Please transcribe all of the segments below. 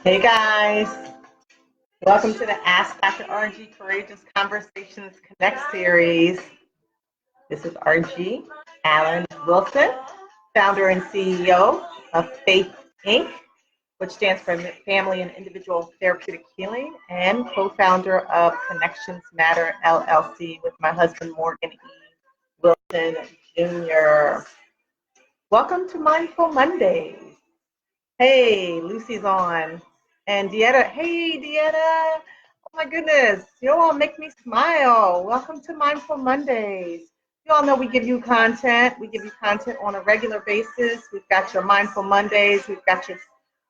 Hey guys, welcome to the Ask Dr. Argie Courageous Conversations Connect series. This is Argie Allen-Wilson, founder and CEO of Faith Inc., which stands for Family and Individual Therapeutic Healing, and co-founder of Connections Matter LLC with my husband Morgan E. Wilson Jr. Welcome to Mindful Mondays. Hey, Lucy's on. And Dieta, hey Dieta, oh my goodness, you all make me smile. Welcome to Mindful Mondays. You all know we give you content. We give you content on a regular basis. We've got your Mindful Mondays. We've got your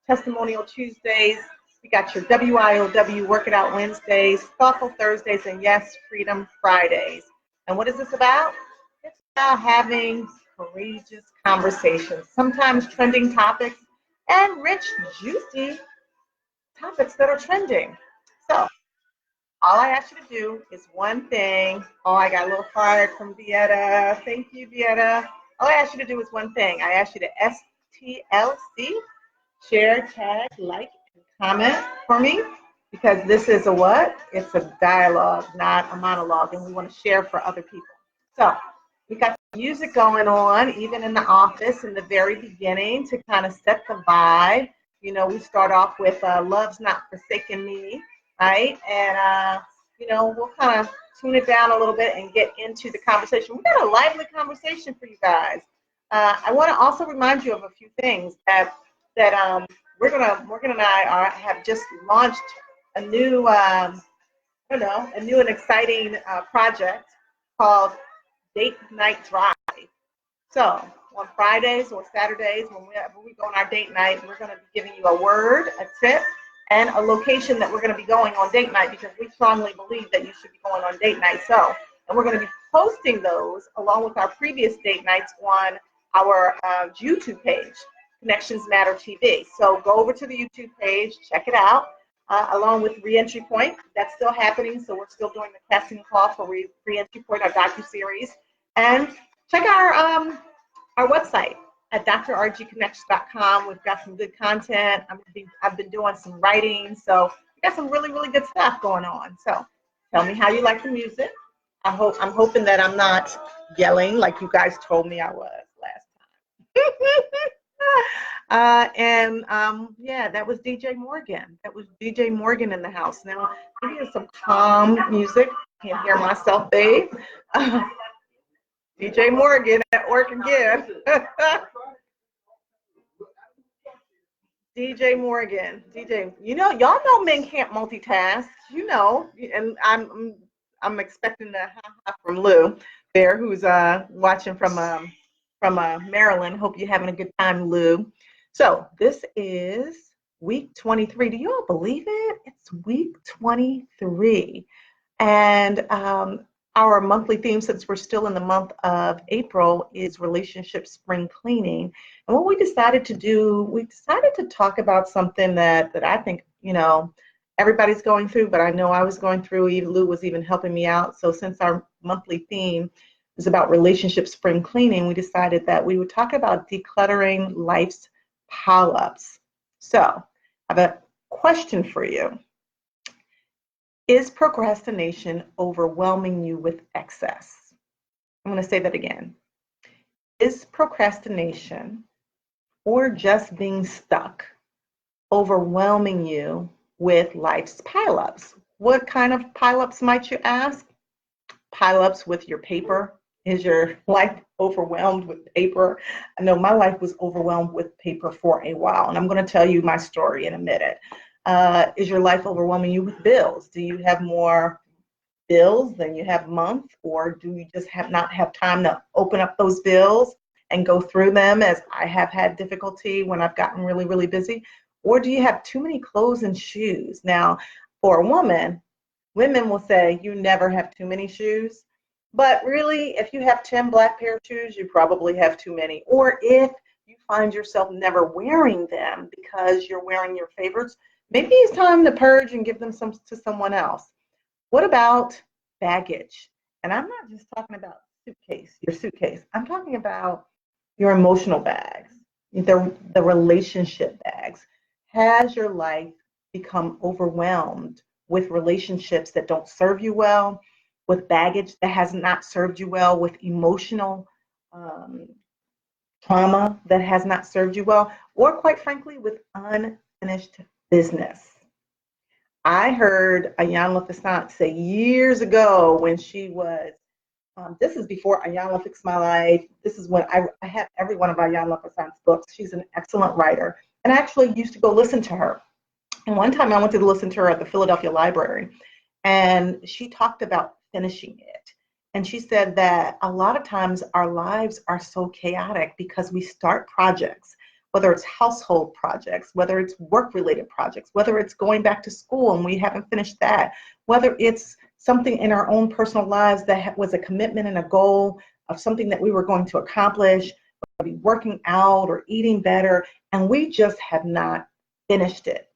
Testimonial Tuesdays. We got your WIOW Work It Out Wednesdays, Thoughtful Thursdays, and yes, Freedom Fridays. And what is this about? It's about having courageous conversations, sometimes trending topics, and rich, juicy topics that are trending. So all I ask you to do is one thing. Oh, I got a little fired from Dieta. Thank you, Dieta. All I ask you to do is one thing. I ask you to STLC, share, tag, like, and comment for me, because this is a what? It's a dialogue, not a monologue, and we want to share for other people. So we got music going on, even in the office in the very beginning, to kind of set the vibe. You know, we start off with Love's Not Forsaken Me, right? And, we'll kind of tune it down a little bit and get into the conversation. We got a lively conversation for you guys. I want to also remind you of a few things that Morgan and I have just launched a new, a new and exciting project called Date Night Drive. So on Fridays or Saturdays, when we go on our date night, we're going to be giving you a word, a tip, and a location that we're going to be going on date night, because we strongly believe that you should be going on date night. And we're going to be posting those along with our previous date nights on our YouTube page, Connections Matter TV. So go over to the YouTube page, check it out, along with Reentry Point. That's still happening, so we're still doing the casting call for Reentry Point, our docuseries. And check our website at drargieconnections.com. We've got some good content. I've been doing some writing, so we got some really, really good stuff going on. So tell me how you like the music. I'm hoping that I'm not yelling like you guys told me I was last time. That was DJ Morgan. That was DJ Morgan in the house. Now, maybe it's some calm music. Can't hear myself, babe. DJ Morgan at work again. DJ Morgan, y'all know men can't multitask, and I'm expecting the ha-ha from Lou there, who's watching from Maryland. Hope you're having a good time, Lou. So this is week 23. Do you all believe it? It's week 23. And our monthly theme, since we're still in the month of April, is relationship spring cleaning. And what we decided to do, we decided to talk about something that I think, everybody's going through, but I know I was going through. Lou was even helping me out. So since our monthly theme is about relationship spring cleaning, we decided that we would talk about decluttering life's pile-ups. So I have a question for you. Is procrastination overwhelming you with excess? I'm going to say that again. Is procrastination, or just being stuck, overwhelming you with life's pileups? What kind of pileups might you ask? Pileups with your paper. Is your life overwhelmed with paper? I know my life was overwhelmed with paper for a while, and I'm going to tell you my story in a minute. Is your life overwhelming you with bills? Do you have more bills than you have month, or do you just not have time to open up those bills and go through them, as I have had difficulty when I've gotten really, really busy? Or do you have too many clothes and shoes? Now, for a woman, women will say you never have too many shoes, but really, if you have 10 black pair of shoes, you probably have too many. Or if you find yourself never wearing them because you're wearing your favorites, maybe it's time to purge and give them to someone else. What about baggage? And I'm not just talking about your suitcase. I'm talking about your emotional bags, the relationship bags. Has your life become overwhelmed with relationships that don't serve you well, with baggage that has not served you well, with emotional trauma that has not served you well, or quite frankly, with unfinished business. I heard Ayanna Fassant say years ago when she was, this is before Ayanna Fixed My Life. This is when I have every one of Ayanna Fassant's books. She's an excellent writer. And I actually used to go listen to her. And one time I went to listen to her at the Philadelphia Library, and she talked about finishing it. And she said that a lot of times our lives are so chaotic because we start projects, whether it's household projects, whether it's work-related projects, whether it's going back to school and we haven't finished that, whether it's something in our own personal lives that was a commitment and a goal of something that we were going to accomplish, whether it be working out or eating better, and we just have not finished it.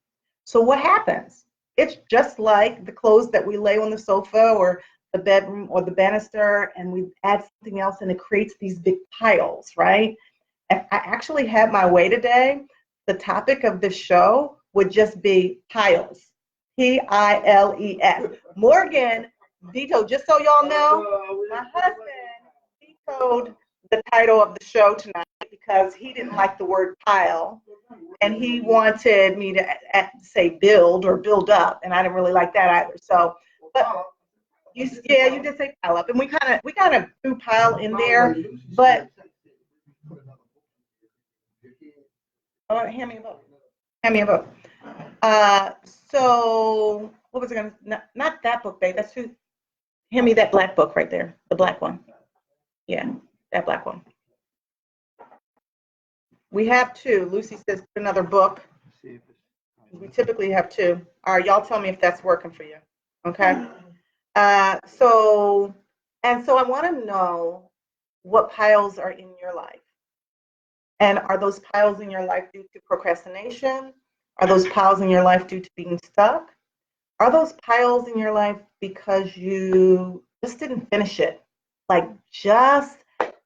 So what happens? It's just like the clothes that we lay on the sofa or the bedroom or the banister, and we add something else and it creates these big piles, right? If I actually had my way today, the topic of this show would just be piles. Piles. Morgan vetoed, just so y'all know, my husband vetoed the title of the show tonight because he didn't like the word pile. And he wanted me to say build or build up, and I didn't really like that either. So, but you did say pile up, and we kind of threw pile in there. But hand me a book. Hand me a book. So what was I gonna? Not that book, babe. That's who. Hand me that black book right there, the black one. Yeah, that black one. We have two. Lucy says another book. We typically have two. All right, y'all tell me if that's working for you. Okay. So I want to know what piles are in your life. And are those piles in your life due to procrastination? Are those piles in your life due to being stuck? Are those piles in your life because you just didn't finish it? Like just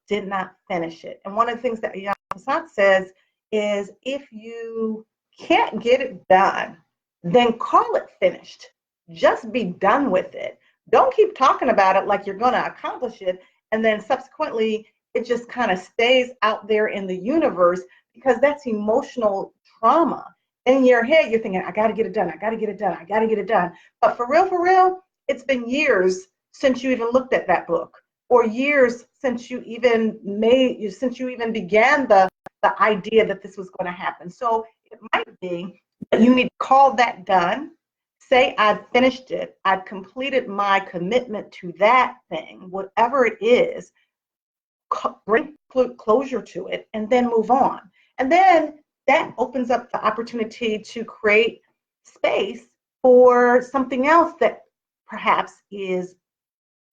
did not finish it. And one of the things that Ayanna Fassant says is if you can't get it done, then call it finished. Just be done with it. Don't keep talking about it like you're going to accomplish it, and then subsequently it just kind of stays out there in the universe because that's emotional trauma. In your head, you're thinking, I got to get it done. I got to get it done. I got to get it done. But for real, it's been years since you even looked at that book, or years since you even began the idea that this was going to happen. So it might be that you need to call that done. Say, I've finished it. I've completed my commitment to that thing, whatever it is. Bring closure to it and then move on. And then that opens up the opportunity to create space for something else that perhaps is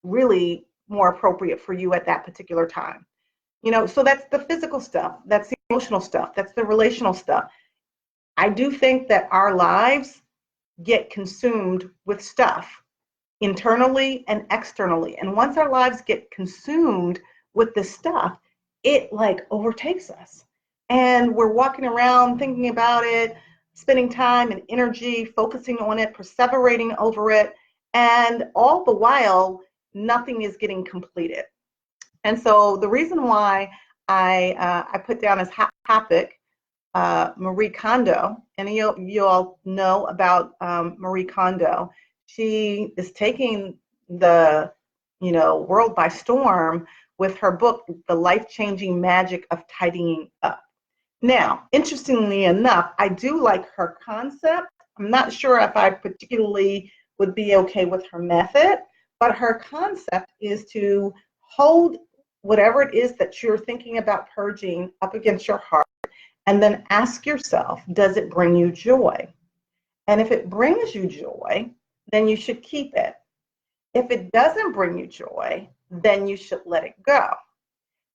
really more appropriate for you at that particular time. So that's the physical stuff, that's the emotional stuff, that's the relational stuff. I do think that our lives get consumed with stuff internally and externally. And once our lives get consumed with this stuff, it like overtakes us. And we're walking around thinking about it, spending time and energy focusing on it, perseverating over it, and all the while, nothing is getting completed. And so the reason why I put down as topic Marie Kondo, and you all know about Marie Kondo. She is taking the world by storm with her book, The Life-Changing Magic of Tidying Up. Now, interestingly enough, I do like her concept. I'm not sure if I particularly would be okay with her method, but her concept is to hold whatever it is that you're thinking about purging up against your heart, and then ask yourself, does it bring you joy? And if it brings you joy, then you should keep it. If it doesn't bring you joy, then you should let it go.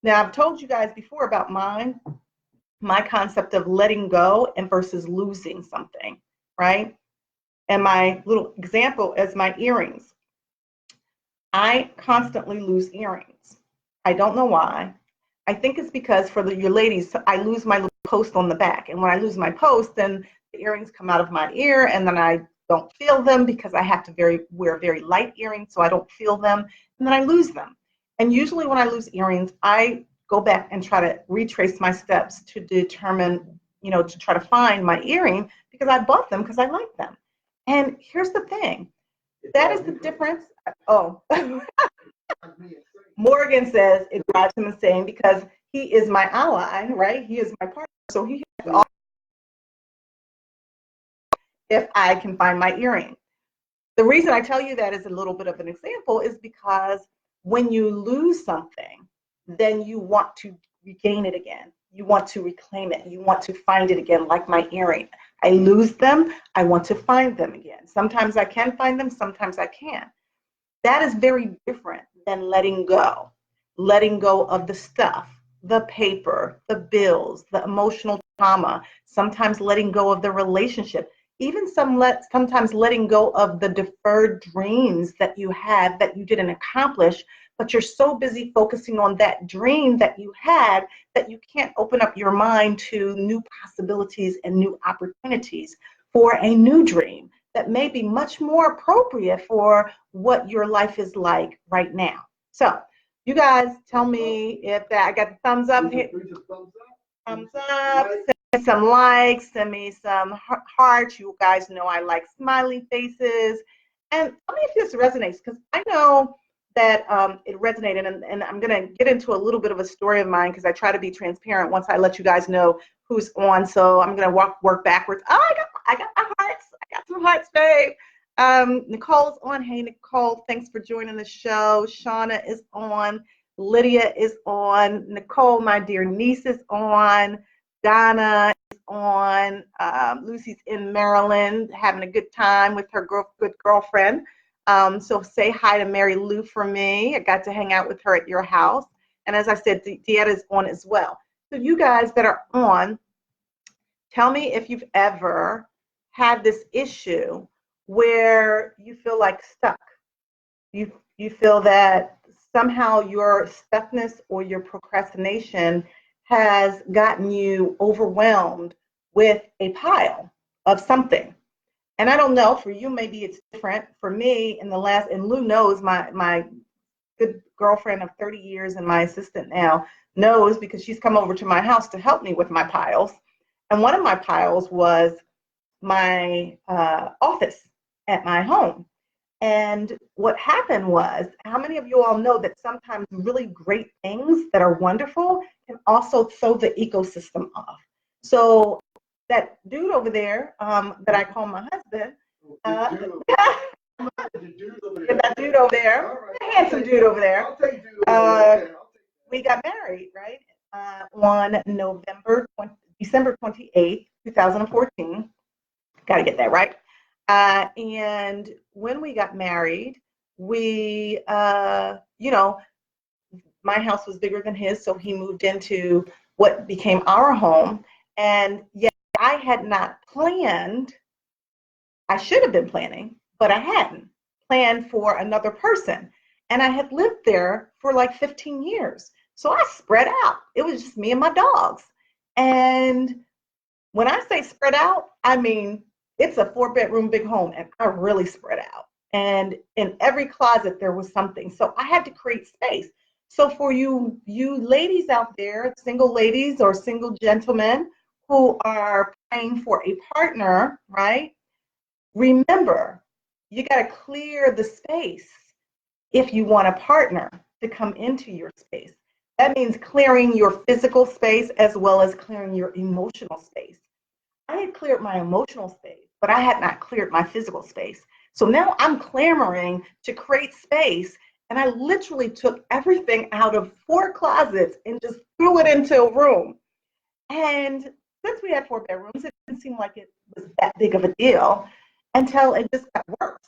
Now, I've told you guys before about my concept of letting go and versus losing something, right? And my little example is my earrings. I constantly lose earrings. I don't know why. I think it's because for your ladies, I lose my little post on the back. And when I lose my post, then the earrings come out of my ear, and then I don't feel them because I have to wear very light earrings so I don't feel them, and then I lose them. And usually when I lose earrings, I go back and try to retrace my steps to determine, to try to find my earring because I bought them because I like them. And here's the thing. That is the difference. Oh, Morgan says it drives him insane because he is my ally, right? He is my partner. So he has to if I can find my earring. The reason I tell you that is a little bit of an example is because when you lose something, then you want to regain it again. You want to reclaim it. You want to find it again, like my earring. I lose them. I want to find them again. Sometimes I can find them. Sometimes I can't. That is very different than letting go of the stuff, the paper, the bills, the emotional trauma, sometimes letting go of the relationship, even sometimes letting go of the deferred dreams that you had that you didn't accomplish, but you're so busy focusing on that dream that you had that you can't open up your mind to new possibilities and new opportunities for a new dream that may be much more appropriate for what your life is like right now. So you guys tell me if that, I got the thumbs up here. Thumbs up, send me some likes, send me some hearts. You guys know I like smiley faces. And tell me if this resonates, because I know that it resonated, and I'm gonna get into a little bit of a story of mine because I try to be transparent once I let you guys know who's on. So I'm gonna work backwards. Oh, I got my hearts. I got some hearts, babe. Nicole's on. Hey, Nicole, thanks for joining the show. Shauna is on. Lydia is on. Nicole, my dear niece, is on. Donna is on. Lucy's in Maryland having a good time with her good girlfriend. So say hi to Mary Lou for me. I got to hang out with her at your house. And as I said, Dieta is on as well. So you guys that are on, tell me if you've ever had this issue where you feel like stuck. You feel that somehow your stuckness or your procrastination has gotten you overwhelmed with a pile of something. And I don't know, for you, maybe it's different. For me, and Lou knows, my good girlfriend of 30 years and my assistant now knows because she's come over to my house to help me with my piles. And one of my piles was my office at my home. And what happened was, how many of you all know that sometimes really great things that are wonderful can also throw the ecosystem off? So that dude over there that I call my husband, that dude over there, the handsome dude over there, we got married, right, on December 28th, 2014. Got to get that right. And when we got married, we, my house was bigger than his, so he moved into what became our home. And yet I had not planned, I should have been planning, but I hadn't planned for another person. And I had lived there for like 15 years. So I spread out. It was just me and my dogs. And when I say spread out, I mean, it's a 4-bedroom big home, and I really spread out. And in every closet, there was something. So I had to create space. So for you ladies out there, single ladies or single gentlemen who are praying for a partner, right? Remember, you got to clear the space if you want a partner to come into your space. That means clearing your physical space as well as clearing your emotional space. I had cleared my emotional space, but I had not cleared my physical space. So now I'm clamoring to create space, and I literally took everything out of 4 closets and just threw it into a room. And since we had 4 bedrooms, it didn't seem like it was that big of a deal until it just got worse,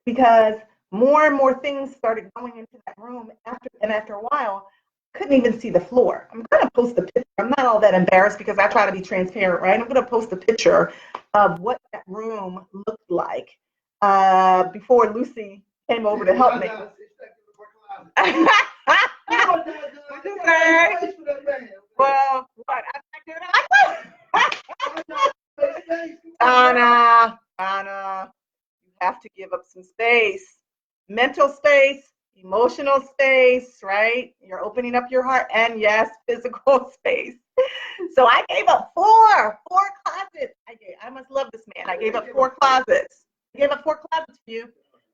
because more and more things started going into that room after a while. Couldn't even see the floor. I'm going to post a picture. I'm not all that embarrassed because I try to be transparent, right? I'm going to post a picture of what that room looked like before Lucy came over to help me. What'd you say? Well, what? I'm not doing Donna, you have to give up some space. Mental space, emotional space, right? You're opening up your heart, and yes, physical space. So I gave up four closets. I must love this man. I gave up 4 closets. I gave up 4 closets for you.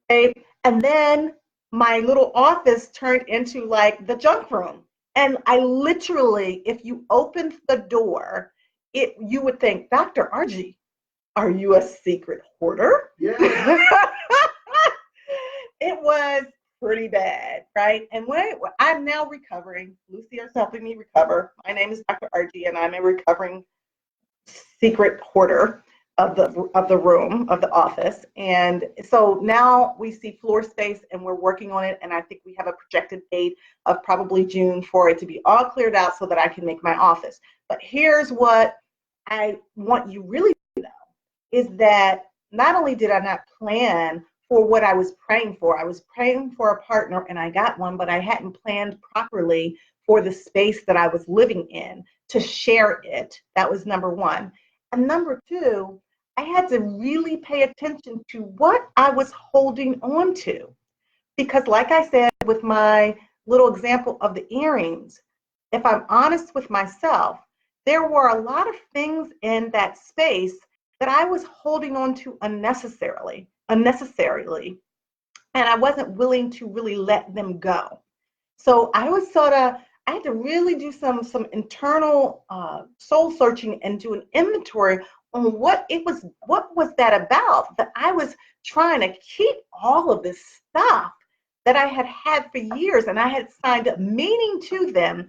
Okay? And then my little office turned into like the junk room. And I literally, if you opened the door, you would think, Dr. Argie, are you a secret hoarder? Yeah. It was pretty bad, right? And I'm now recovering. Lucy is helping me recover. My name is Dr. Argie, and I'm a recovering secret hoarder of the room, of the office. And so now we see floor space, and we're working on it. And I think we have a projected date of probably June for it to be all cleared out so that I can make my office. But here's what I want you really to know is that not only did I not plan for what I was praying for, I was praying for a partner and I got one, but I hadn't planned properly for the space that I was living in to share it. That was number 1. And number 2, I had to really pay attention to what I was holding on to. Because like I said, with my little example of the earrings, if I'm honest with myself, there were a lot of things in that space that I was holding on to unnecessarily, and I wasn't willing to really let them go. So I had to really do some internal soul searching and do an inventory on what was that about, that I was trying to keep all of this stuff that I had for years, and I had assigned a meaning to them,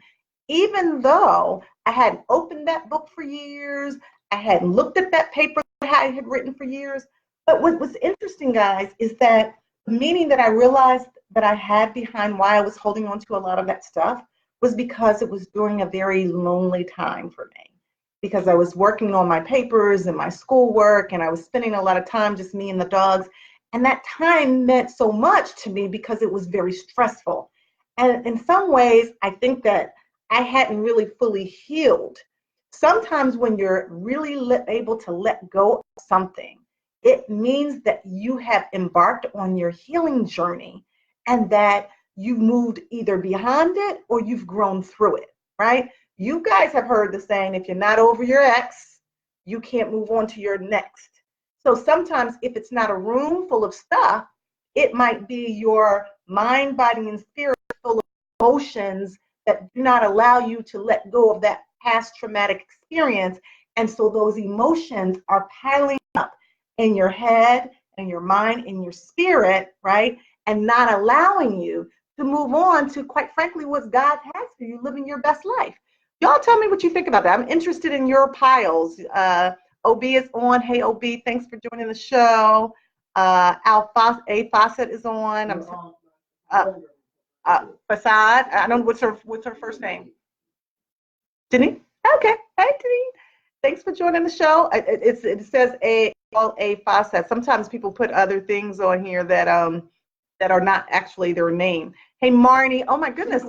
even though I hadn't opened that book for years, I hadn't looked at that paper that I had written for years. But what was interesting, guys, is that the meaning that I realized that I had behind why I was holding on to a lot of that stuff was because it was during a very lonely time for me. Because I was working on my papers and my schoolwork, and I was spending a lot of time just me and the dogs. And that time meant so much to me because it was very stressful. And in some ways, I think that I hadn't really fully healed. Sometimes when you're really able to let go of something, it means that you have embarked on your healing journey and that you've moved either beyond it or you've grown through it, right? You guys have heard the saying, if you're not over your ex, you can't move on to your next. So sometimes if it's not a room full of stuff, it might be your mind, body, and spirit full of emotions that do not allow you to let go of that past traumatic experience. And so those emotions are piling up in your head and your mind and your spirit, right? And not allowing you to move on to, quite frankly, what God has for you, living your best life. Y'all tell me what you think about that. I'm interested in your piles. OB is on. Hey, OB, thanks for joining the show. A Fawcett is on. Facade. I don't know what's her first name. Denise? Okay. Hey, Denise. Thanks for joining the show. It says A Fawcett. Sometimes people put other things on here that are not actually their name. Hey, Marnie. Oh my goodness.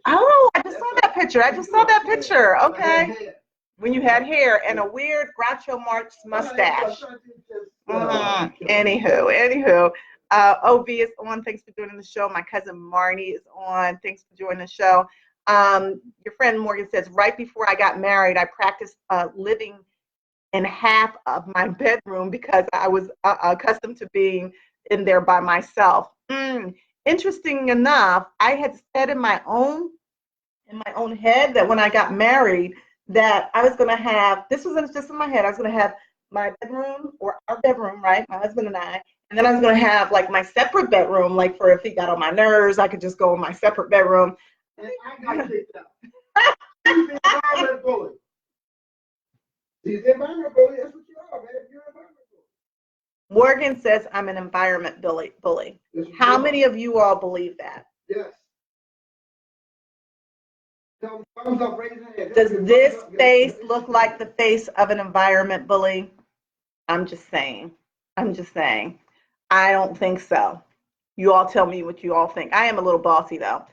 Oh, I just saw that picture. Okay. When you had hair and a weird Groucho Marx mustache. Anywho. OB is on. Thanks for joining the show. My cousin Marnie is on. Thanks for joining the show. Your friend Morgan says, right before I got married, I practiced living in half of my bedroom because I was accustomed to being in there by myself. Interesting enough, I had said in my own head that when I got married that I was going to have, this was just in my head, I was going to have my bedroom, or our bedroom, right, my husband and I, and then I was going to have like my separate bedroom, like for if he got on my nerves, I could just go in my separate bedroom. And I got kicked out. He's the environment bully. He's the environment bully. That's what you are, man. You're an environment bully. Morgan says I'm an environment bully. How many of you all believe that? Yes. Thumbs up, raise your hand. Does this face look like the face of an environment bully? I'm just saying. I don't think so. You all tell me what you all think. I am a little bossy though.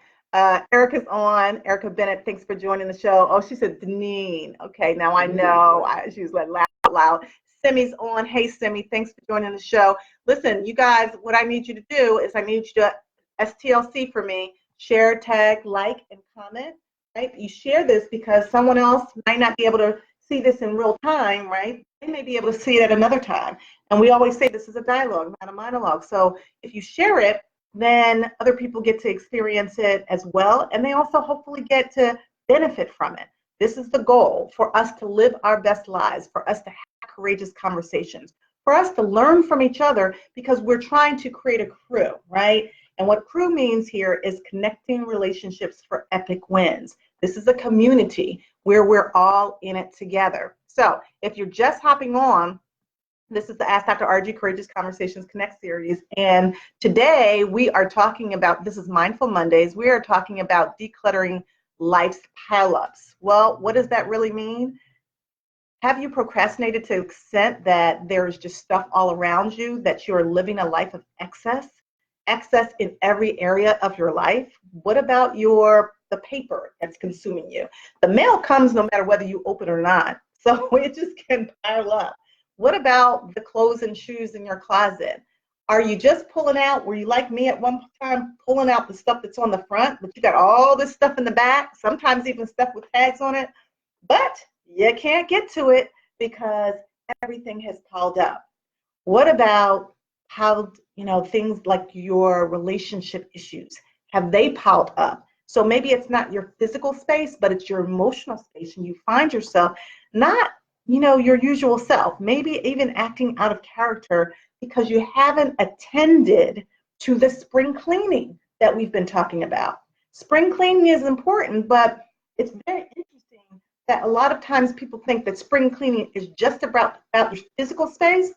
Erica's on. Erica Bennett, thanks for joining the show. Oh, she said Deneen. Okay, now I know. She was like loud. Simi's on. Hey, Simi, thanks for joining the show. Listen, you guys, what I need you to do is I need you to STLC for me. Share, tag, like, and comment. Right? You share this because someone else might not be able to see this in real time, right? They may be able to see it at another time. And we always say this is a dialogue, not a monologue. So if you share it, then other people get to experience it as well. And they also hopefully get to benefit from it. This is the goal, for us to live our best lives, for us to have courageous conversations, for us to learn from each other, because we're trying to create a crew, right? And what crew means here is connecting relationships for epic wins. This is a community where we're all in it together. So if you're just hopping on, this is the Ask Dr. Argie Courageous Conversations Connect series. And today we are talking about, this is Mindful Mondays, we are talking about decluttering life's pileups. Well, what does that really mean? Have you procrastinated to the extent that there's just stuff all around you, that you're living a life of excess? Excess in every area of your life? What about the paper that's consuming you? The mail comes no matter whether you open it or not. So it just can pile up. What about the clothes and shoes in your closet? Are you just pulling out, were you like me at one time, pulling out the stuff that's on the front, but you got all this stuff in the back, sometimes even stuff with tags on it, but you can't get to it because everything has piled up? What about how, things like your relationship issues, have they piled up? So maybe it's not your physical space, but it's your emotional space, and you find yourself not your usual self, maybe even acting out of character because you haven't attended to the spring cleaning that we've been talking about. Spring cleaning is important, but it's very interesting that a lot of times people think that spring cleaning is just about your physical space.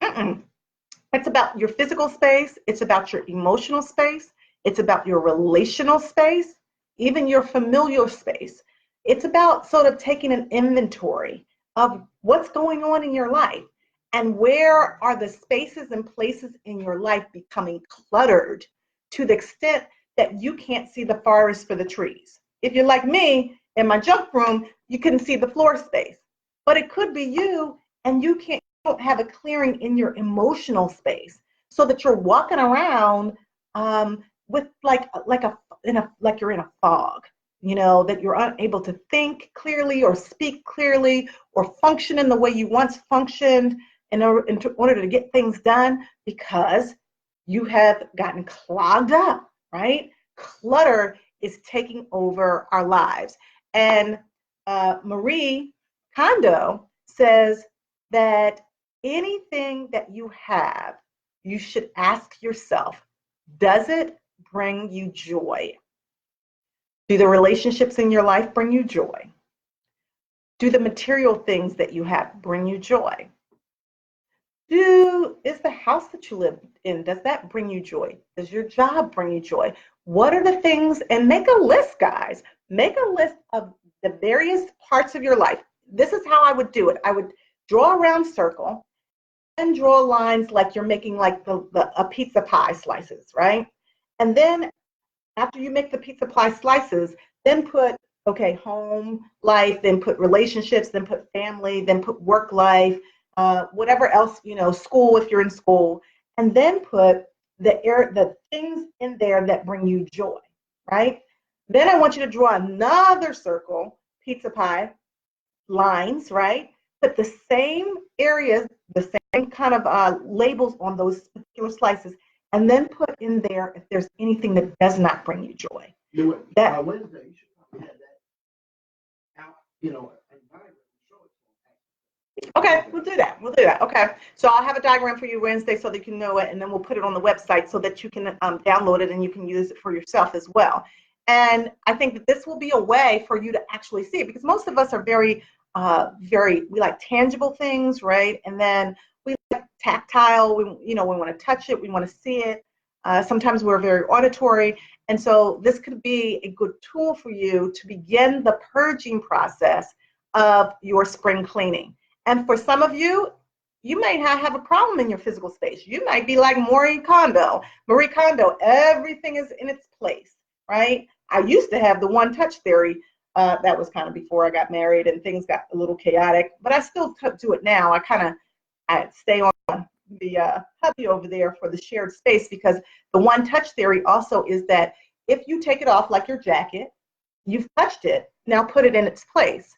It's about your physical space, it's about your emotional space, it's about your relational space, even your familial space. It's about sort of taking an inventory of what's going on in your life and where are the spaces and places in your life becoming cluttered to the extent that you can't see the forest for the trees. If you're like me, in my junk room, you couldn't see the floor space, but it could be you and you don't have a clearing in your emotional space, so that you're walking around with like you're in a fog. That you're unable to think clearly or speak clearly or function in the way you once functioned in order to get things done, because you have gotten clogged up, right? Clutter is taking over our lives. And Marie Kondo says that anything that you have, you should ask yourself, does it bring you joy? Do the relationships in your life bring you joy? Do the material things that you have bring you joy? Is the house that you live in, does that bring you joy? Does your job bring you joy? What are the things? And make a list, guys. Make a list of the various parts of your life. This is how I would do it. I would draw a round circle and draw lines like you're making like a pizza pie slices, right? And then after you make the pizza pie slices, then put, home life, then put relationships, then put family, then put work life, whatever else, school if you're in school, and then put the things in there that bring you joy, right? Then I want you to draw another circle, pizza pie lines, right? Put the same areas, the same kind of labels on those particular slices, and then put in there if there's anything that does not bring you joy. Wednesday, you should probably have that out, Okay, we'll do that. Okay, so I'll have a diagram for you Wednesday so that you can know it, and then we'll put it on the website so that you can download it and you can use it for yourself as well. And I think that this will be a way for you to actually see it, because most of us are we like tangible things, right? And then we like tactile. We want to touch it. We want to see it. Sometimes we're very auditory. And so this could be a good tool for you to begin the purging process of your spring cleaning. And for some of you, you might not have a problem in your physical space. You might be like Marie Kondo. Marie Kondo, everything is in its place, right? I used to have the one touch theory. That was kind of before I got married and things got a little chaotic, but I still do it now. I stay on the hubby over there for the shared space, because the one touch theory also is that if you take it off like your jacket, you've touched it, now put it in its place,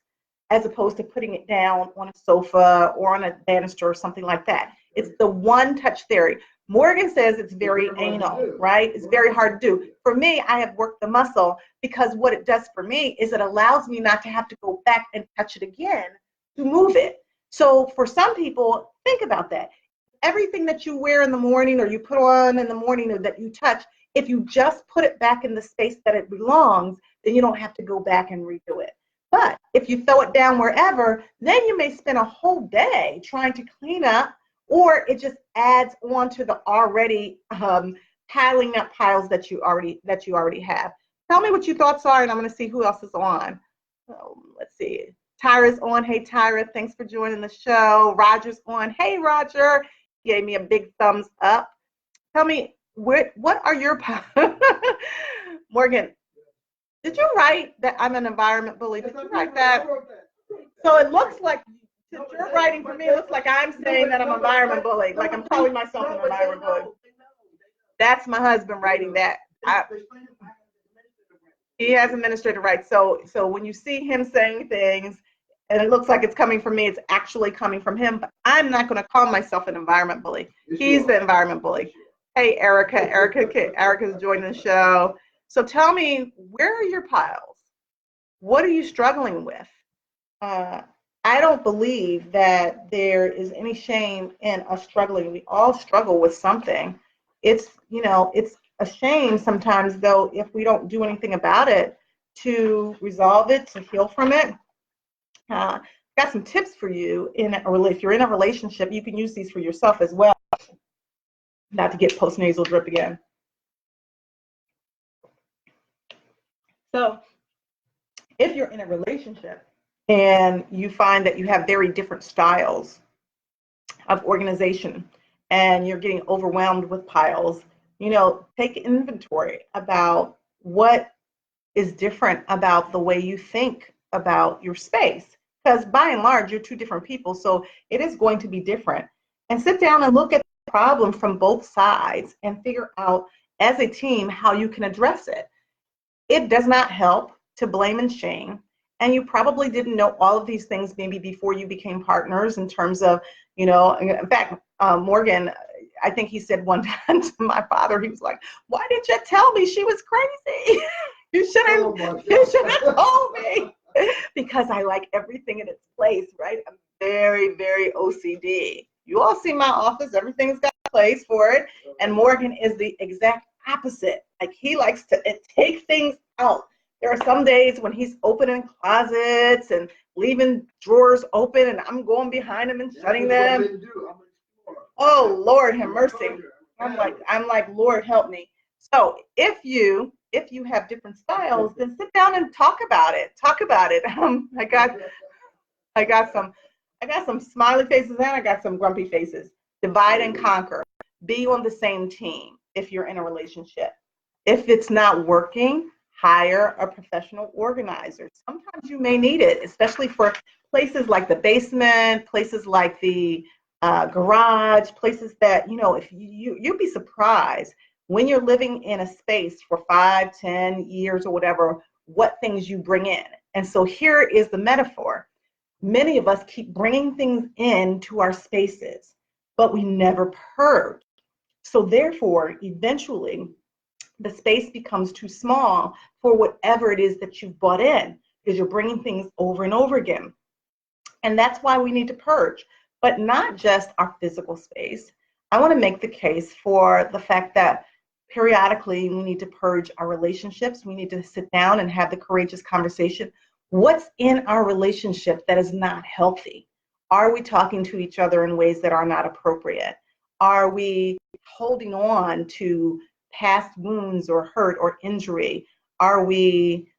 as opposed to putting it down on a sofa or on a banister or something like that. It's the one touch theory. Morgan says it's very anal, right? It's very hard to do. For me, I have worked the muscle, because what it does for me is it allows me not to have to go back and touch it again to move it. So for some people, think about that. Everything that you wear in the morning or you put on in the morning or that you touch, if you just put it back in the space that it belongs, then you don't have to go back and redo it. But if you throw it down wherever, then you may spend a whole day trying to clean up, or it just adds on to the already piling up piles that you already have. Tell me what your thoughts are, and I'm going to see who else is on. So, let's see. Tyra's on. Hey, Tyra, thanks for joining the show. Roger's on. Hey, Roger. He gave me a big thumbs up. Tell me, what are your Morgan, did you write that I'm an environment bully? Did you write that? So it looks like, since you're writing for me, it looks like I'm saying that I'm an environment bully, like I'm calling myself an environment bully. That's my husband writing that. He has administrative rights. So when you see him saying things, and it looks like it's coming from me, it's actually coming from him. But I'm not going to call myself an environment bully. He's the environment bully. Hey, Erica. Erica's joining the show. So tell me, where are your piles? What are you struggling with? I don't believe that there is any shame in us struggling. We all struggle with something. It's a shame sometimes, though, if we don't do anything about it to resolve it, to heal from it. Got some tips for you. If you're in a relationship, you can use these for yourself as well. Not to get post-nasal drip again. So if you're in a relationship and you find that you have very different styles of organization and you're getting overwhelmed with piles, take inventory about what is different about the way you think about your space. Because by and large, you're two different people, so it is going to be different. And sit down and look at the problem from both sides and figure out as a team how you can address it. It does not help to blame and shame. And you probably didn't know all of these things maybe before you became partners, in terms of, in fact, Morgan, I think he said one time to my father, he was like, "Why didn't you tell me she was crazy? You should have told me." Because I like everything in its place, right? I'm very, very OCD. You all see my office, everything's got a place for it. And Morgan is the exact opposite. Like, he likes to take things out. There are some days when he's opening closets and leaving drawers open, and I'm going behind him and shutting them. Oh, Lord have mercy. I'm like, Lord help me. So if you have different styles, then sit down and talk about it. I got some smiley faces and I got some grumpy faces. Divide and conquer. Be on the same team if you're in a relationship. If it's not working, hire a professional organizer. Sometimes you may need it, especially for places like the basement, places like the garage, places that, if you'd be surprised when you're living in a space for 5, 10 years or whatever, what things you bring in. And so here is the metaphor. Many of us keep bringing things into our spaces, but we never purge. So therefore, eventually, the space becomes too small for whatever it is that you've brought in, because you're bringing things over and over again. And that's why we need to purge, but not just our physical space. I want to make the case for the fact that periodically we need to purge our relationships. We need to sit down and have the courageous conversation. What's in our relationship that is not healthy? Are we talking to each other in ways that are not appropriate? Are we holding on to past wounds or hurt or injury? Are we,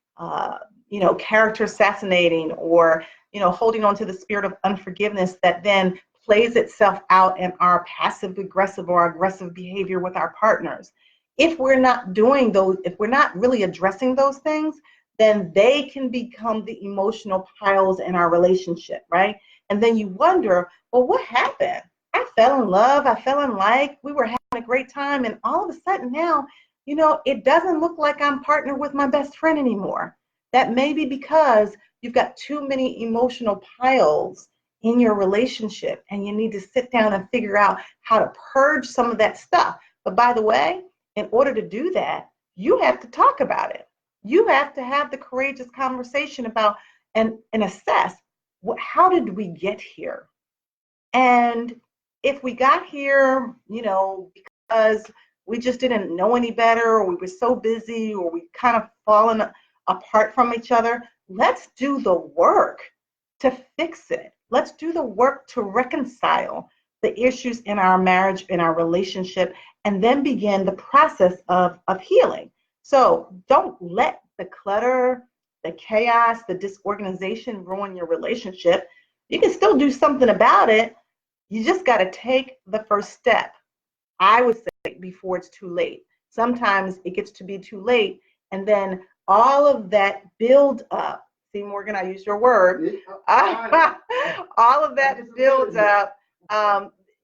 character assassinating, or, holding on to the spirit of unforgiveness that then plays itself out in our passive aggressive or aggressive behavior with our partners. If we're not doing those, if we're not really addressing those things, then they can become the emotional piles in our relationship, right? And then you wonder, well, what happened? I fell in love, I fell in like, we were having a great time, and all of a sudden now, it doesn't look like I'm partnered with my best friend anymore. That may be because you've got too many emotional piles in your relationship, and you need to sit down and figure out how to purge some of that stuff. But by the way, in order to do that, you have to talk about it. You have to have the courageous conversation about and assess how did we get here? And if we got here, because we just didn't know any better, or we were so busy, or we kind of fallen apart from each other, let's do the work to fix it. Let's do the work to reconcile the issues in our marriage, in our relationship, and then begin the process of healing. So don't let the clutter, the chaos, the disorganization ruin your relationship. You can still do something about it. You just got to take the first step. I would say before it's too late. Sometimes it gets to be too late, and then all of that build up. See, Morgan, I used your word. All of that builds up,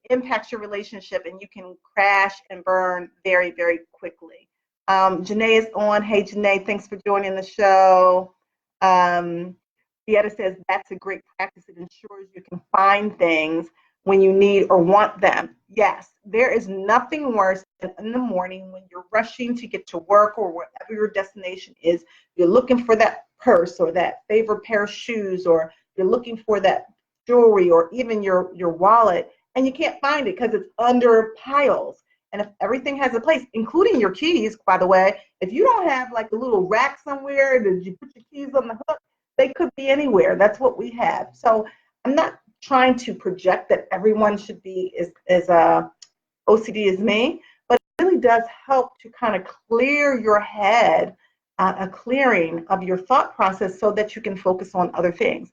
impacts your relationship, and you can crash and burn very, very quickly. Janae is on. Hey, Janae, thanks for joining the show. Beata says that's a great practice. It ensures you can find things when you need or want them. Yes, there is nothing worse than in the morning when you're rushing to get to work or wherever your destination is. You're looking for that purse or that favorite pair of shoes, or you're looking for that jewelry or even your wallet, and you can't find it because it's under piles. And if everything has a place, including your keys, by the way, if you don't have like a little rack somewhere that you put your keys on the hook, they could be anywhere. That's what we have. So I'm not trying to project that everyone should be as OCD as me, but it really does help to kind of clear your head, a clearing of your thought process so that you can focus on other things.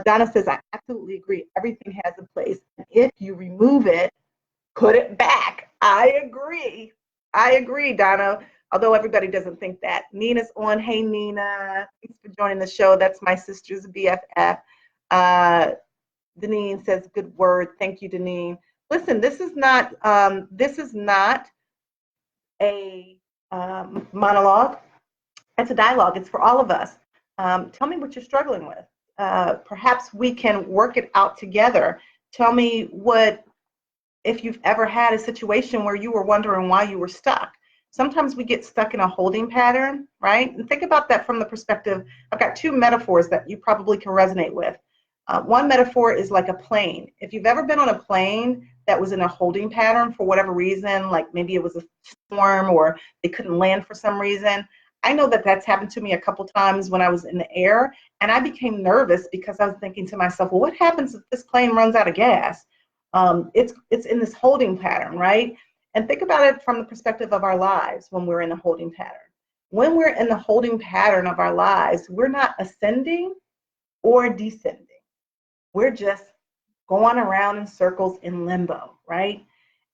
Donna says, I absolutely agree. Everything has a place. And if you remove it, put it back. I agree, Donna, although everybody doesn't think that. Nina's on. Hey, Nina. Thanks for joining the show. That's my sister's BFF. Deneen says, good word. Thank you, Deneen. Listen, this is not a monologue. It's a dialogue. It's for all of us. Tell me what you're struggling with. Perhaps we can work it out together. Tell me if you've ever had a situation where you were wondering why you were stuck. Sometimes we get stuck in a holding pattern, right? And think about that from the perspective, I've got two metaphors that you probably can resonate with. One metaphor is like a plane. If you've ever been on a plane that was in a holding pattern for whatever reason, like maybe it was a storm or they couldn't land for some reason, I know that that's happened to me a couple times when I was in the air, and I became nervous because I was thinking to myself, well, what happens if this plane runs out of gas? It's in this holding pattern, right? And think about it from the perspective of our lives when we're in a holding pattern. When we're in the holding pattern of our lives, we're not ascending or descending. We're just going around in circles in limbo, right?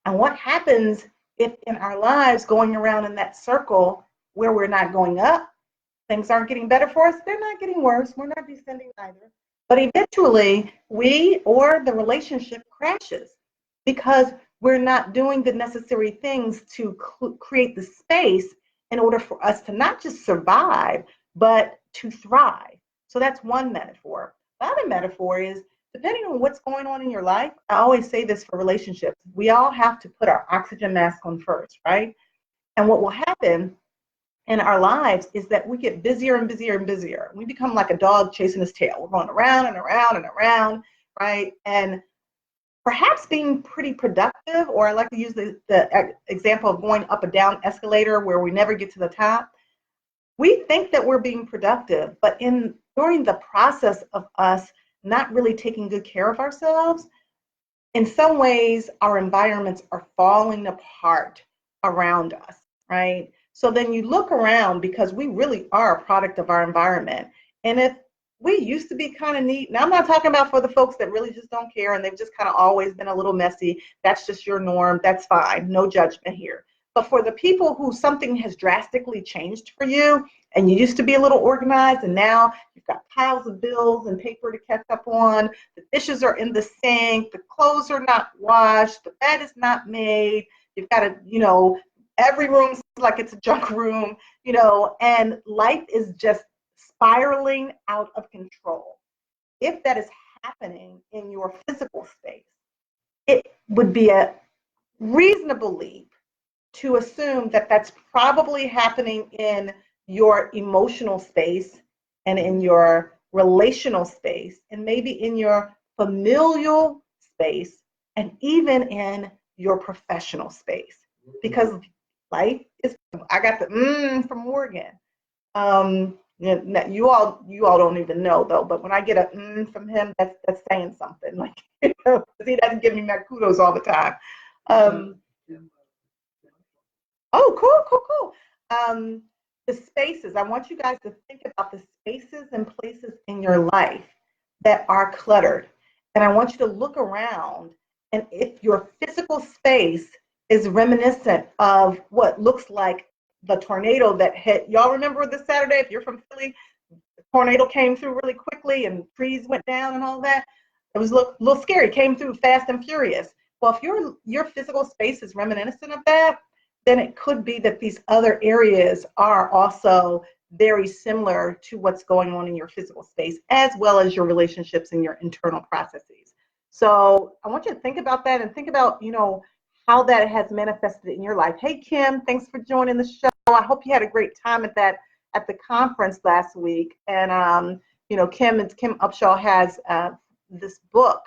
And what happens if in our lives going around in that circle where we're not going up, things aren't getting better for us, they're not getting worse, we're not descending either. But eventually, we or the relationship crashes because we're not doing the necessary things to create the space in order for us to not just survive, but to thrive. So that's one metaphor. The other metaphor is, depending on what's going on in your life, I always say this for relationships, we all have to put our oxygen mask on first, right? And what will happen in our lives is that we get busier and busier and busier. We become like a dog chasing his tail. We're going around and around and around, right? And perhaps being pretty productive, or I like to use the example of going up a down escalator where we never get to the top. We think that we're being productive, but during the process of us not really taking good care of ourselves, in some ways our environments are falling apart around us, right? So then you look around, because we really are a product of our environment. And if we used to be kind of neat. Now, I'm not talking about for the folks that really just don't care and they've just kind of always been a little messy. That's just your norm. That's fine. No judgment here. But for the people who something has drastically changed for you, and you used to be a little organized, and now you've got piles of bills and paper to catch up on, the dishes are in the sink, the clothes are not washed, the bed is not made, you've got to, every room's like it's a junk room, and life is just spiraling out of control. If that is happening in your physical space, it would be a reasonable leap to assume that that's probably happening in your emotional space and in your relational space and maybe in your familial space and even in your professional space, because life is, I got the from Morgan. You all don't even know though, but when I get a from him, that's saying something. Like, he doesn't give me my kudos all the time. Oh, cool. The spaces. I want you guys to think about the spaces and places in your life that are cluttered. And I want you to look around, and if your physical space is reminiscent of what looks like the tornado that hit. Y'all remember this Saturday? If you're from Philly, the tornado came through really quickly and trees went down and all that. It was a little scary. Came through fast and furious. Well, if your physical space is reminiscent of that, then it could be that these other areas are also very similar to what's going on in your physical space, as well as your relationships and your internal processes. So I want you to think about that and think about, how that has manifested in your life. Hey, Kim, thanks for joining the show. I hope you had a great time at the conference last week. And, Kim Upshaw has this book.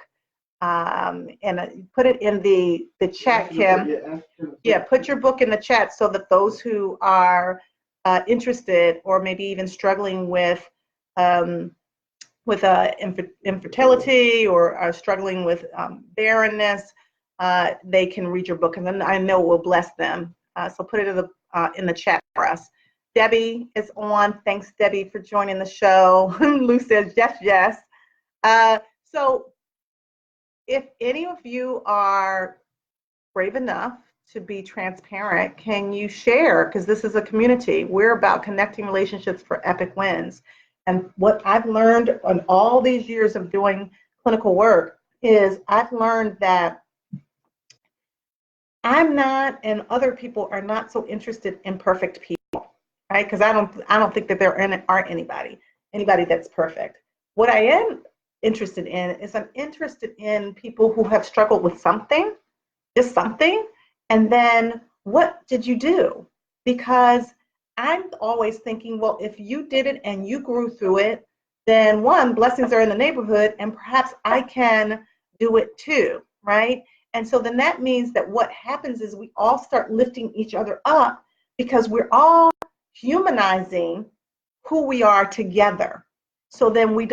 And put it in the chat, Kim. Yeah, put your book in the chat so that those who are interested or maybe even struggling with infertility or are struggling with barrenness, they can read your book, and then I know it will bless them. So put it in the chat for us. Debbie is on. Thanks, Debbie, for joining the show. Lou says yes. So if any of you are brave enough to be transparent, can you share? Because this is a community. We're about connecting relationships for epic wins. And what I've learned on all these years of doing clinical work is I've learned that I'm not, and other people are not so interested in perfect people, right? Because I don't think that there aren't anybody that's perfect. What I am interested in is I'm interested in people who have struggled with something, just something, and then what did you do? Because I'm always thinking, well, if you did it and you grew through it, then one, blessings are in the neighborhood, and perhaps I can do it too, right? And so then that means that what happens is we all start lifting each other up because we're all humanizing who we are together. So then we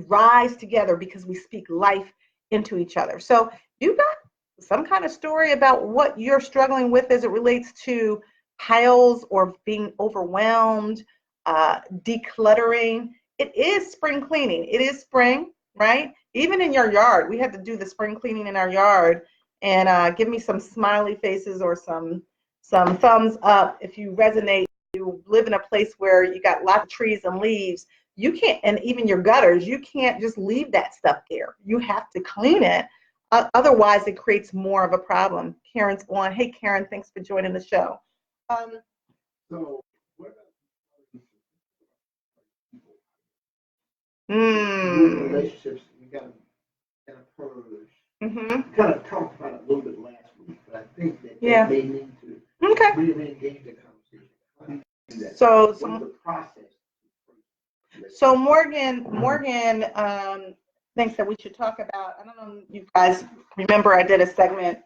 rise together because we speak life into each other. So you got some kind of story about what you're struggling with as it relates to piles or being overwhelmed, decluttering. It is spring cleaning. It is spring, right? Even in your yard, we had to do the spring cleaning in our yard. And give me some smiley faces or some thumbs up if you resonate. You live in a place where you got lots of trees and leaves. You can't, and even your gutters, you can't just leave that stuff there. You have to clean it. Otherwise, it creates more of a problem. Karen's on. Hey, Karen, thanks for joining the show. So, what relationships you got to purge? Mm-hmm. Kind of talked about it a little bit last week, but I think that they need to really engage the conversation. How do you do that? So, what is the process? So Morgan thinks that we should talk about, I don't know if you guys remember, I did a segment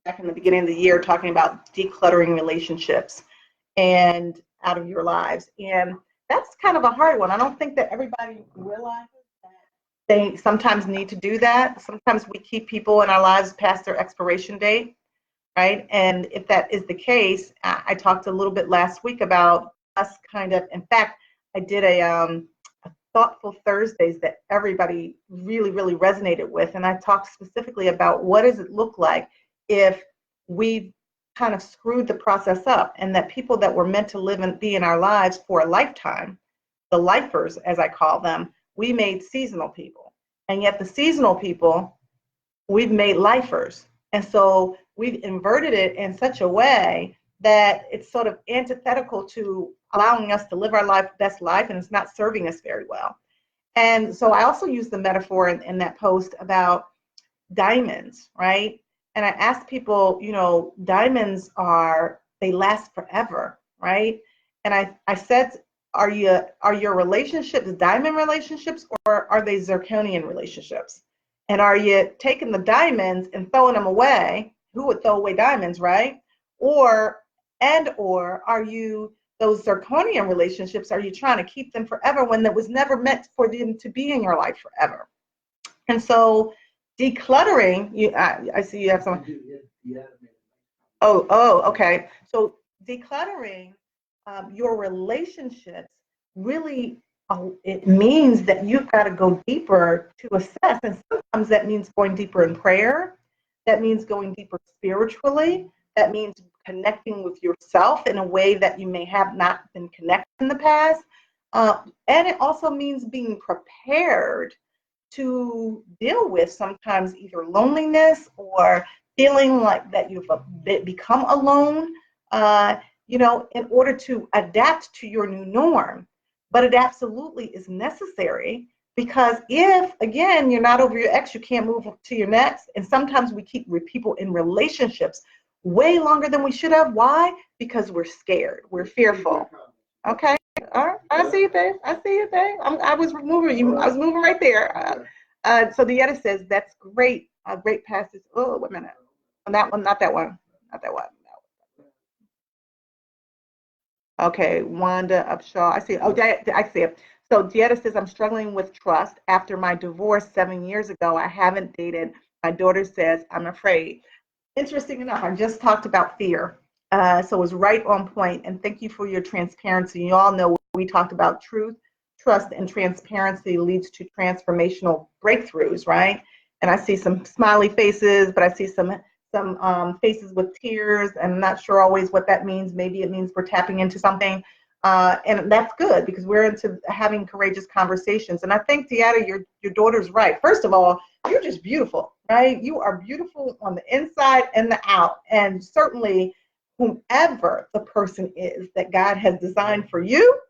back in the beginning of the year talking about decluttering relationships and out of your lives. And that's kind of a hard one. I don't think that everybody realizes that they sometimes need to do that. Sometimes we keep people in our lives past their expiration date, right? And if that is the case, I talked a little bit last week about us kind of, in fact, I did a Thoughtful Thursdays that everybody really, really resonated with. And I talked specifically about what does it look like if we kind of screwed the process up, and that people that were meant to live and be in our lives for a lifetime, the lifers, as I call them, we made seasonal people. And yet the seasonal people, we've made lifers. And so we've inverted it in such a way that it's sort of antithetical to allowing us to live our best life, and it's not serving us very well. And so I also use the metaphor in that post about diamonds, right? And I asked people, diamonds they last forever, right? And I said, are your relationships diamond relationships, or are they zirconian relationships? And are you taking the diamonds and throwing them away? Who would throw away diamonds, right? Or are you those zirconian relationships? Are you trying to keep them forever when it was never meant for them to be in your life forever? And so decluttering, I see you have some. Oh, okay. So decluttering your relationships really, it means that you've got to go deeper to assess. And sometimes that means going deeper in prayer. That means going deeper spiritually. That means connecting with yourself in a way that you may have not been connected in the past. And it also means being prepared to deal with sometimes either loneliness or feeling like that you've become alone, in order to adapt to your new norm. But it absolutely is necessary, because if, again, you're not over your ex, you can't move to your next. And sometimes we keep people in relationships way longer than we should have. Why? Because we're scared. We're fearful. Okay. All right. I see you, babe. I was moving you. I was moving right there. So the editor says, that's great. Great passage. Oh, wait a minute. That one, not that one. Not that one. Okay, Wanda Upshaw. I see. Oh, I see it. So Dieta says, I'm struggling with trust. After my divorce 7 years ago, I haven't dated. My daughter says, I'm afraid. Interesting enough, I just talked about fear. So it was right on point. And thank you for your transparency. You all know we talked about truth, trust, and transparency leads to transformational breakthroughs, right? And I see some smiley faces, but I see some faces with tears, and I'm not sure always what that means. Maybe it means we're tapping into something, and that's good, because we're into having courageous conversations. And I think, Dieta, your daughter's right. First of all, you're just beautiful, right? You are beautiful on the inside and the out, and certainly whomever the person is that God has designed for you,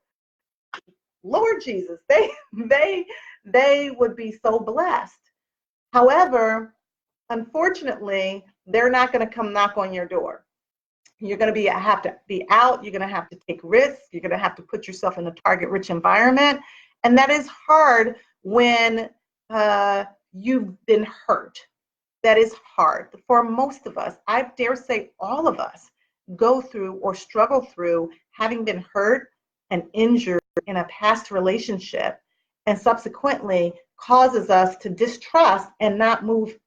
Lord Jesus, they would be so blessed. However, unfortunately, they're not going to come knock on your door. You're going to have to be out. You're going to have to take risks. You're going to have to put yourself in a target-rich environment. And that is hard when you've been hurt. That is hard. For most of us, I dare say all of us, go through or struggle through having been hurt and injured in a past relationship, and subsequently causes us to distrust and not move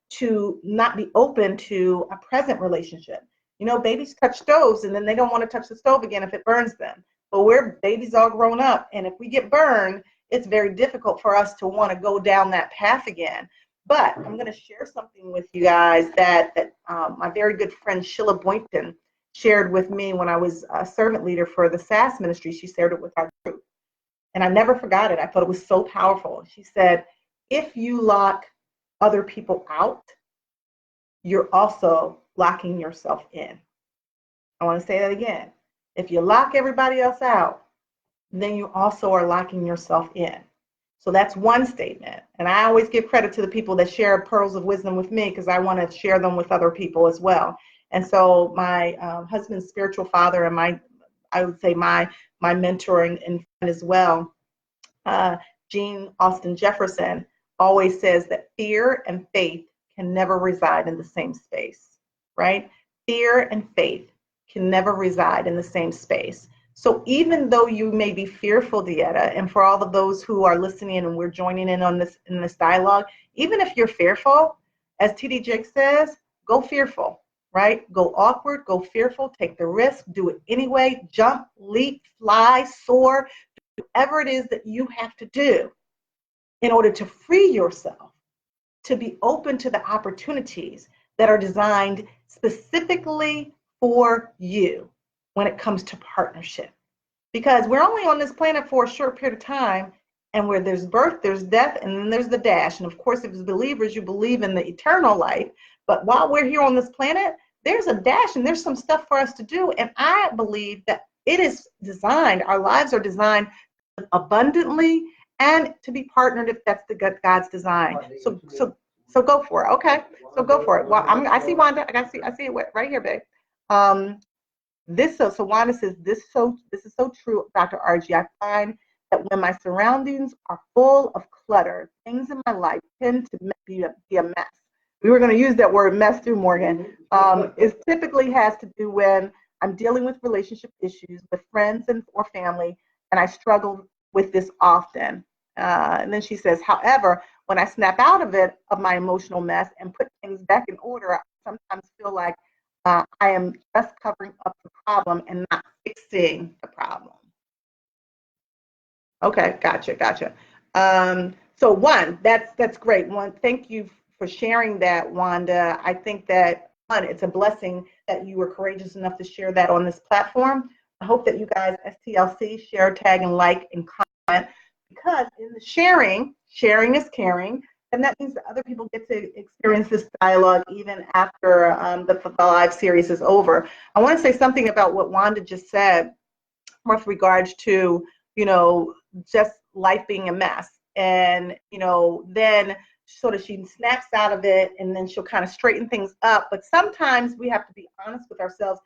to not be open to a present relationship. Babies touch stoves and then they don't want to touch the stove again if it burns them. But we're babies all grown up, and if we get burned, it's very difficult for us to want to go down that path again. But I'm going to share something with you guys that my very good friend Sheila Boynton shared with me when I was a servant leader for the SAS ministry. She shared it with our group, and I never forgot it. I thought it was so powerful. She said, if you lock other people out, you're also locking yourself in. I want to say that again. If you lock everybody else out, then you also are locking yourself in. So that's one statement. And I always give credit to the people that share pearls of wisdom with me, because I want to share them with other people as well. And so my husband's spiritual father and I would say my mentor and friend as well, Gene Austin Jefferson, always says that fear and faith can never reside in the same space, right? Fear and faith can never reside in the same space. So even though you may be fearful, Dieta, and for all of those who are listening and we're joining in on this dialogue, even if you're fearful, as TD Jakes says, go fearful, right? Go awkward, go fearful, take the risk, do it anyway, jump, leap, fly, soar, whatever it is that you have to do in order to free yourself, to be open to the opportunities that are designed specifically for you when it comes to partnership. Because we're only on this planet for a short period of time, and where there's birth, there's death, and then there's the dash. And of course, if as believers, you believe in the eternal life. But while we're here on this planet, there's a dash and there's some stuff for us to do. And I believe that it is designed, our lives are designed abundantly and to be partnered if that's the God's design. So go for it. Okay. So go for it. Well, I see Wanda. I see it right here, babe. So Wanda says, this is so true, Dr. Argie. I find that when my surroundings are full of clutter, things in my life tend to be a mess. We were going to use that word mess too, Morgan. It typically has to do when I'm dealing with relationship issues with friends or family, and I struggle with this often. And then she says, however, when I snap out of my emotional mess and put things back in order, I sometimes feel like I am just covering up the problem and not fixing the problem. Okay, gotcha. So one, that's great. One, thank you for sharing that, Wanda. I think that one, it's a blessing that you were courageous enough to share that on this platform. I hope that you guys, STLC, share, tag, and like, and comment, because in the sharing is caring, and that means that other people get to experience this dialogue even after the live series is over. I want to say something about what Wanda just said with regards to, just life being a mess. And, then sort of she snaps out of it and then she'll kind of straighten things up. But sometimes we have to be honest with ourselves.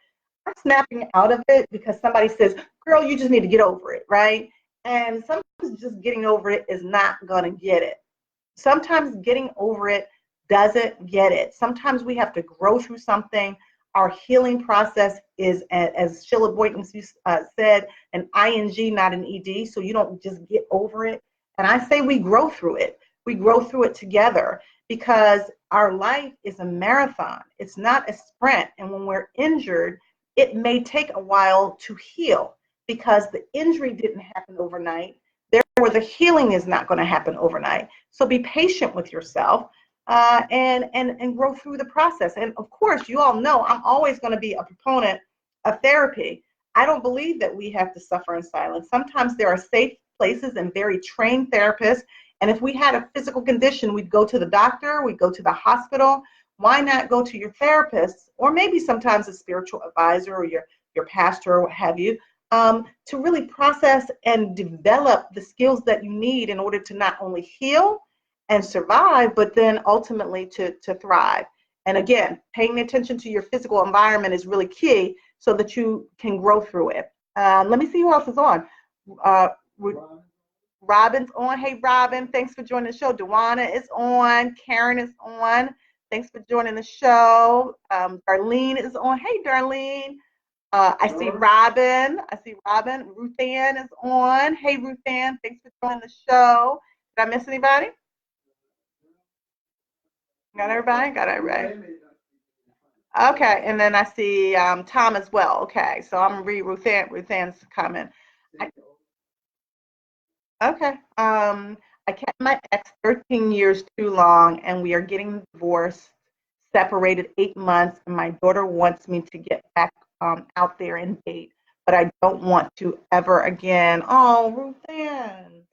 I'm snapping out of it because somebody says, girl, you just need to get over it, right? And sometimes just getting over it is not going to get it. Sometimes getting over it doesn't get it. Sometimes we have to grow through something. Our healing process is, as Sheila Boynton said, an ing, not an ed. So you don't just get over it. And I say we grow through it. We grow through it together, because our life is a marathon. It's not a sprint. And when we're injured, it may take a while to heal, because the injury didn't happen overnight. Therefore, the healing is not going to happen overnight. So be patient with yourself. And grow through the process. And of course, you all know I'm always going to be a proponent of therapy. I don't believe that we have to suffer in silence. Sometimes there are safe places and very trained therapists. And if we had a physical condition, we'd go to the doctor, we'd go to the hospital. Why not go to your therapist, or maybe sometimes a spiritual advisor or your pastor or what have you, to really process and develop the skills that you need in order to not only heal and survive, but then ultimately to thrive. And again, paying attention to your physical environment is really key so that you can grow through it. Let me see who else is on. Robin's on. Hey, Robin, thanks for joining the show. Dewana is on. Karen is on. Thanks for joining the show. Darlene is on. Hey, Darlene. I see Robin. Ruth Ann is on. Hey, Ruth Ann, thanks for joining the show. Did I miss anybody? Got everybody? Okay, and then I see Tom as well. Okay, so I'm going to read Ruth Ann's comment. Okay. I kept my ex 13 years too long, and we are getting divorced, separated 8 months, and my daughter wants me to get back out there and date, but I don't want to ever again. Oh, Ruth Ann.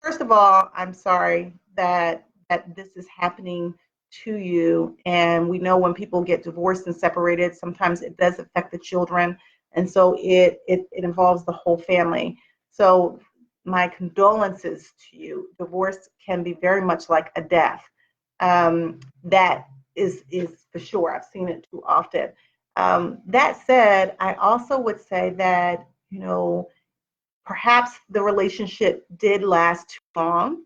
First of all, I'm sorry that this is happening to you. And we know when people get divorced and separated, sometimes it does affect the children. And so it involves the whole family. So my condolences to you. Divorce can be very much like a death. That is for sure. I've seen it too often. That said, I also would say that, perhaps the relationship did last too long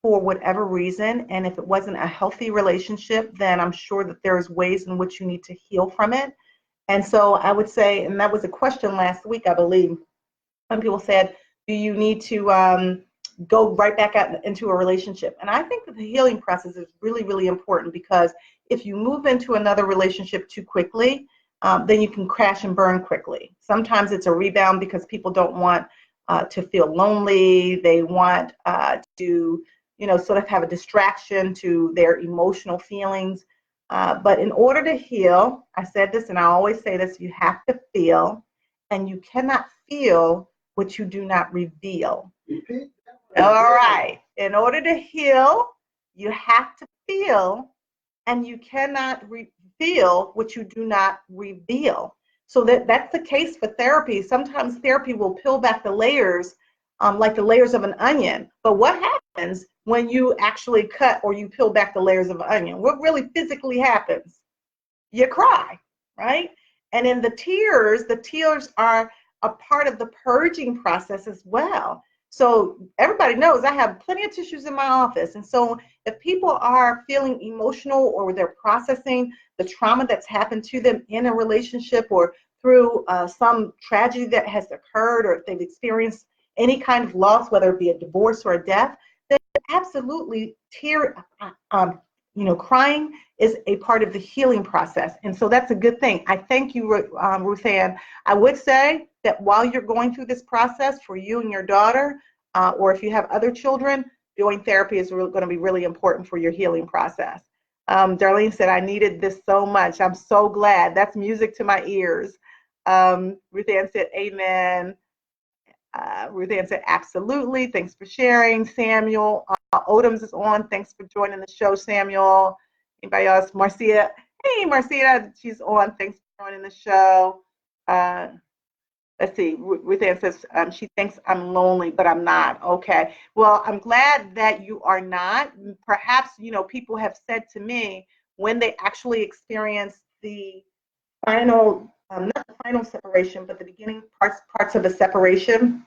for whatever reason. And if it wasn't a healthy relationship, then I'm sure that there's ways in which you need to heal from it. And so I would say, and that was a question last week, I believe, when people said, do you need to go right back out into a relationship? And I think that the healing process is really, really important, because if you move into another relationship too quickly, then you can crash and burn quickly. Sometimes it's a rebound because people don't want to feel lonely. They want to, sort of have a distraction to their emotional feelings. But in order to heal, I said this and I always say this, you have to feel, and you cannot feel what you do not reveal. All right. In order to heal, you have to feel, and you cannot feel what you do not reveal. So that's the case for therapy. Sometimes therapy will peel back the layers, like the layers of an onion. But what happens when you actually cut or you peel back the layers of an onion? What really physically happens? You cry, right? And in the tears are a part of the purging process as well. So everybody knows I have plenty of tissues in my office. And so if people are feeling emotional or they're processing the trauma that's happened to them in a relationship or through some tragedy that has occurred, or if they've experienced any kind of loss, whether it be a divorce or a death, then absolutely crying is a part of the healing process. And so that's a good thing. I thank you, Ruth Ann. I would say that while you're going through this process for you and your daughter, or if you have other children, doing therapy is going to be really important for your healing process. Darlene said, I needed this so much. I'm so glad. That's music to my ears. Ruth Ann said, amen. Ruth Ann said, absolutely. Thanks for sharing. Samuel Odoms is on. Thanks for joining the show, Samuel. Anybody else? Marcia. Hey, Marcia, she's on. Thanks for joining the show. Let's see. Ruth Ann says she thinks I'm lonely, but I'm not. Okay. Well, I'm glad that you are not. Perhaps, people have said to me when they actually experience the final, not the final separation, but the beginning parts of a separation,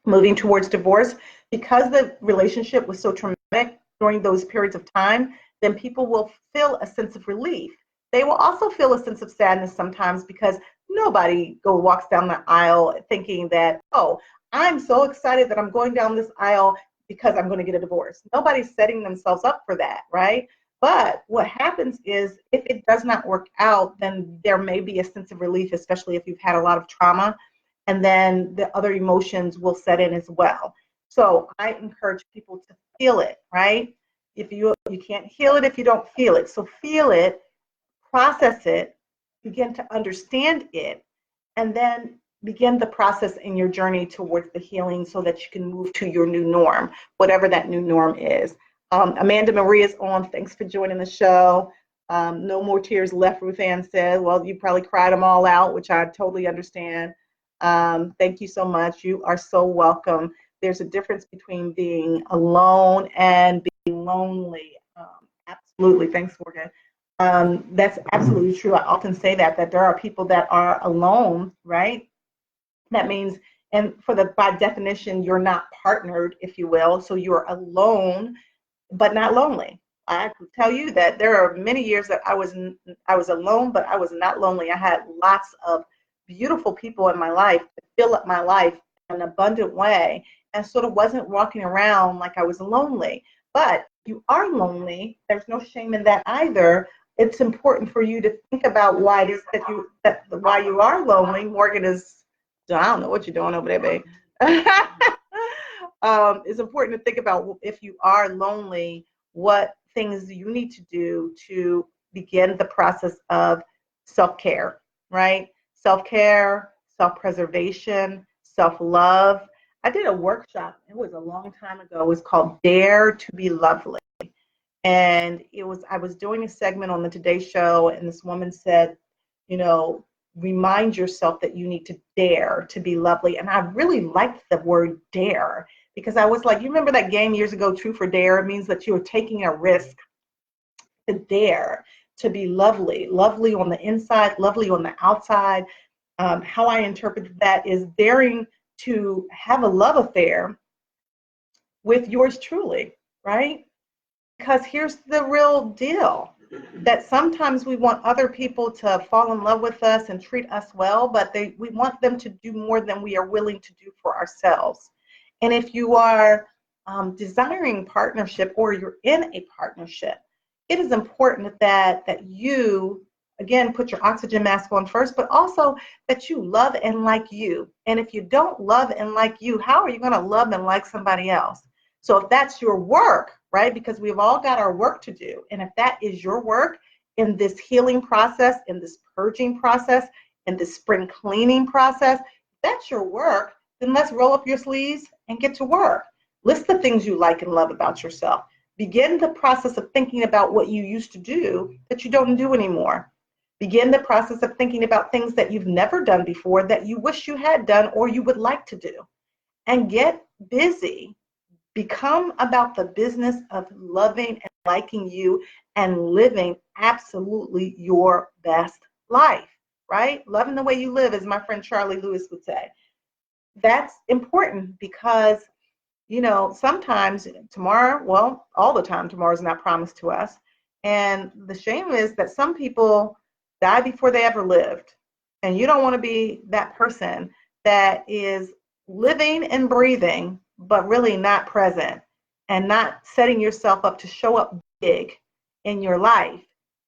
moving towards divorce, because the relationship was so traumatic during those periods of time, then people will feel a sense of relief. They will also feel a sense of sadness sometimes, because nobody walks down the aisle thinking that, oh, I'm so excited that I'm going down this aisle because I'm going to get a divorce. Nobody's setting themselves up for that, right? But what happens is if it does not work out, then there may be a sense of relief, especially if you've had a lot of trauma, and then the other emotions will set in as well. So I encourage people to feel it, right? If you can't heal it if you don't feel it. So feel it, process it, begin to understand it, and then begin the process in your journey towards the healing so that you can move to your new norm, whatever that new norm is. Amanda Marie is on. Thanks for joining the show. No more tears left, Ruth Ann said. Well, you probably cried them all out, which I totally understand. Thank you so much. You are so welcome. There's a difference between being alone and being lonely. Absolutely. Thanks, Morgan. That's absolutely true. I often say that there are people that are alone, right? That means, and by definition, you're not partnered, if you will. So you're alone, but not lonely. I could tell you that there are many years that I was alone, but I was not lonely. I had lots of beautiful people in my life to fill up my life in an abundant way, and sort of wasn't walking around like I was lonely. But if you are lonely, there's no shame in that either. It's important for you to think about why it is why you are lonely. Morgan is, I don't know what you're doing over there, babe. It's important to think about, if you are lonely, what things you need to do to begin the process of self-care, right? Self-care, self-preservation, self-love. I did a workshop, it was a long time ago. It was called Dare to Be Lovely. And I was doing a segment on the Today Show, and this woman said, remind yourself that you need to dare to be lovely. And I really liked the word dare, because I was like, you remember that game years ago, Truth or Dare? It means that you are taking a risk to dare to be lovely on the inside, lovely on the outside. How I interpreted that is daring to have a love affair with yours truly, right? Because here's the real deal, that sometimes we want other people to fall in love with us and treat us well, but we want them to do more than we are willing to do for ourselves. And if you are desiring partnership, or you're in a partnership, it is important that you again, put your oxygen mask on first, but also that you love and like you. And if you don't love and like you, how are you going to love and like somebody else? So if that's your work, right, because we've all got our work to do, and if that is your work in this healing process, in this purging process, in this spring cleaning process, if that's your work, then let's roll up your sleeves and get to work. List the things you like and love about yourself. Begin the process of thinking about what you used to do that you don't do anymore. Begin the process of thinking about things that you've never done before that you wish you had done or you would like to do. And get busy. Become about the business of loving and liking you and living absolutely your best life, right? Loving the way you live, as my friend Charlie Lewis would say. That's important because, you know, sometimes tomorrow, well, all the time, tomorrow is not promised to us. And the shame is that some people die before they ever lived. And you don't want to be that person that is living and breathing, but really not present and not setting yourself up to show up big in your life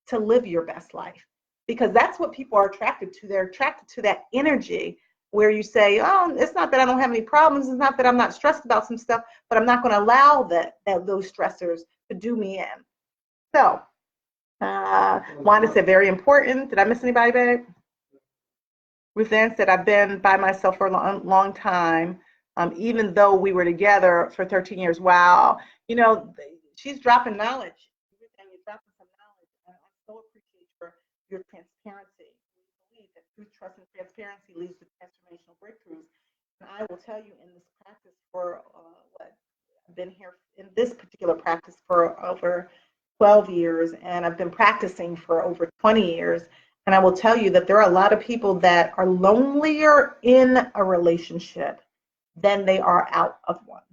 to live your best life. Because that's what people are attracted to. They're attracted to that energy where you say, oh, it's not that I don't have any problems. It's not that I'm not stressed about some stuff, but I'm not going to allow those stressors to do me in. So, Wanda said, very important. Did I miss anybody, babe? Ruth Ann said, I've been by myself for a long time, even though we were together for 13 years. Wow. You know, she's dropping knowledge. Ruth Ann, you're dropping some knowledge. And I so appreciate your transparency. We believe that truth, trust, and transparency leads to transformational breakthroughs. And I will tell you, in this practice for I've been here in this particular practice for over 12 years, and I've been practicing for over 20 years. And I will tell you that there are a lot of people that are lonelier in a relationship than they are out of one.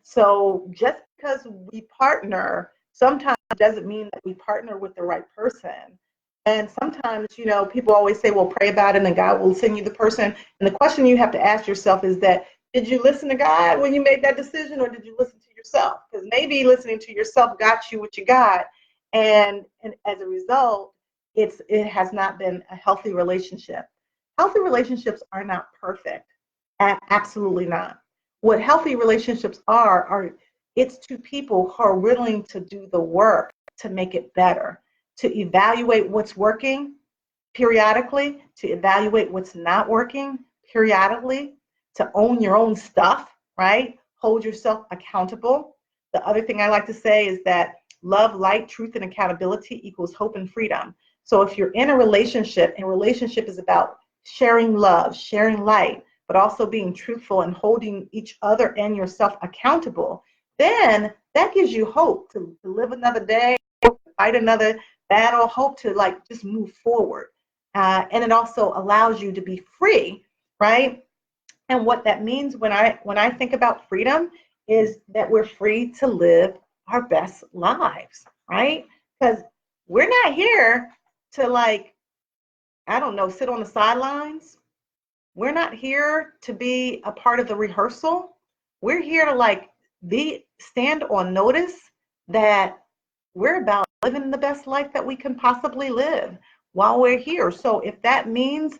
So just because we partner, sometimes doesn't mean that we partner with the right person. And sometimes, you know, people always say, well, pray about it and God will send you the person. And the question you have to ask yourself is that, did you listen to God when you made that decision, or did you listen to yourself? Because maybe listening to yourself got you what you got. And as a result, it has not been a healthy relationship. Healthy relationships are not perfect. Absolutely not. What healthy relationships are it's two people who are willing to do the work to make it better, to evaluate what's working periodically, to evaluate what's not working periodically, to own your own stuff, right? Hold yourself accountable. The other thing I like to say is that love, light, truth, and accountability equals hope and freedom. So if you're in a relationship, and relationship is about sharing love, sharing light, but also being truthful and holding each other and yourself accountable, then that gives you hope to live another day, hope to fight another battle, hope to like just move forward. And it also allows you to be free, right? And what that means when I think about freedom is that we're free to live our best lives, right? Because we're not here to like, I don't know, sit on the sidelines. We're not here to be a part of the rehearsal. We're here to like stand on notice that we're about living the best life that we can possibly live while we're here. So if that means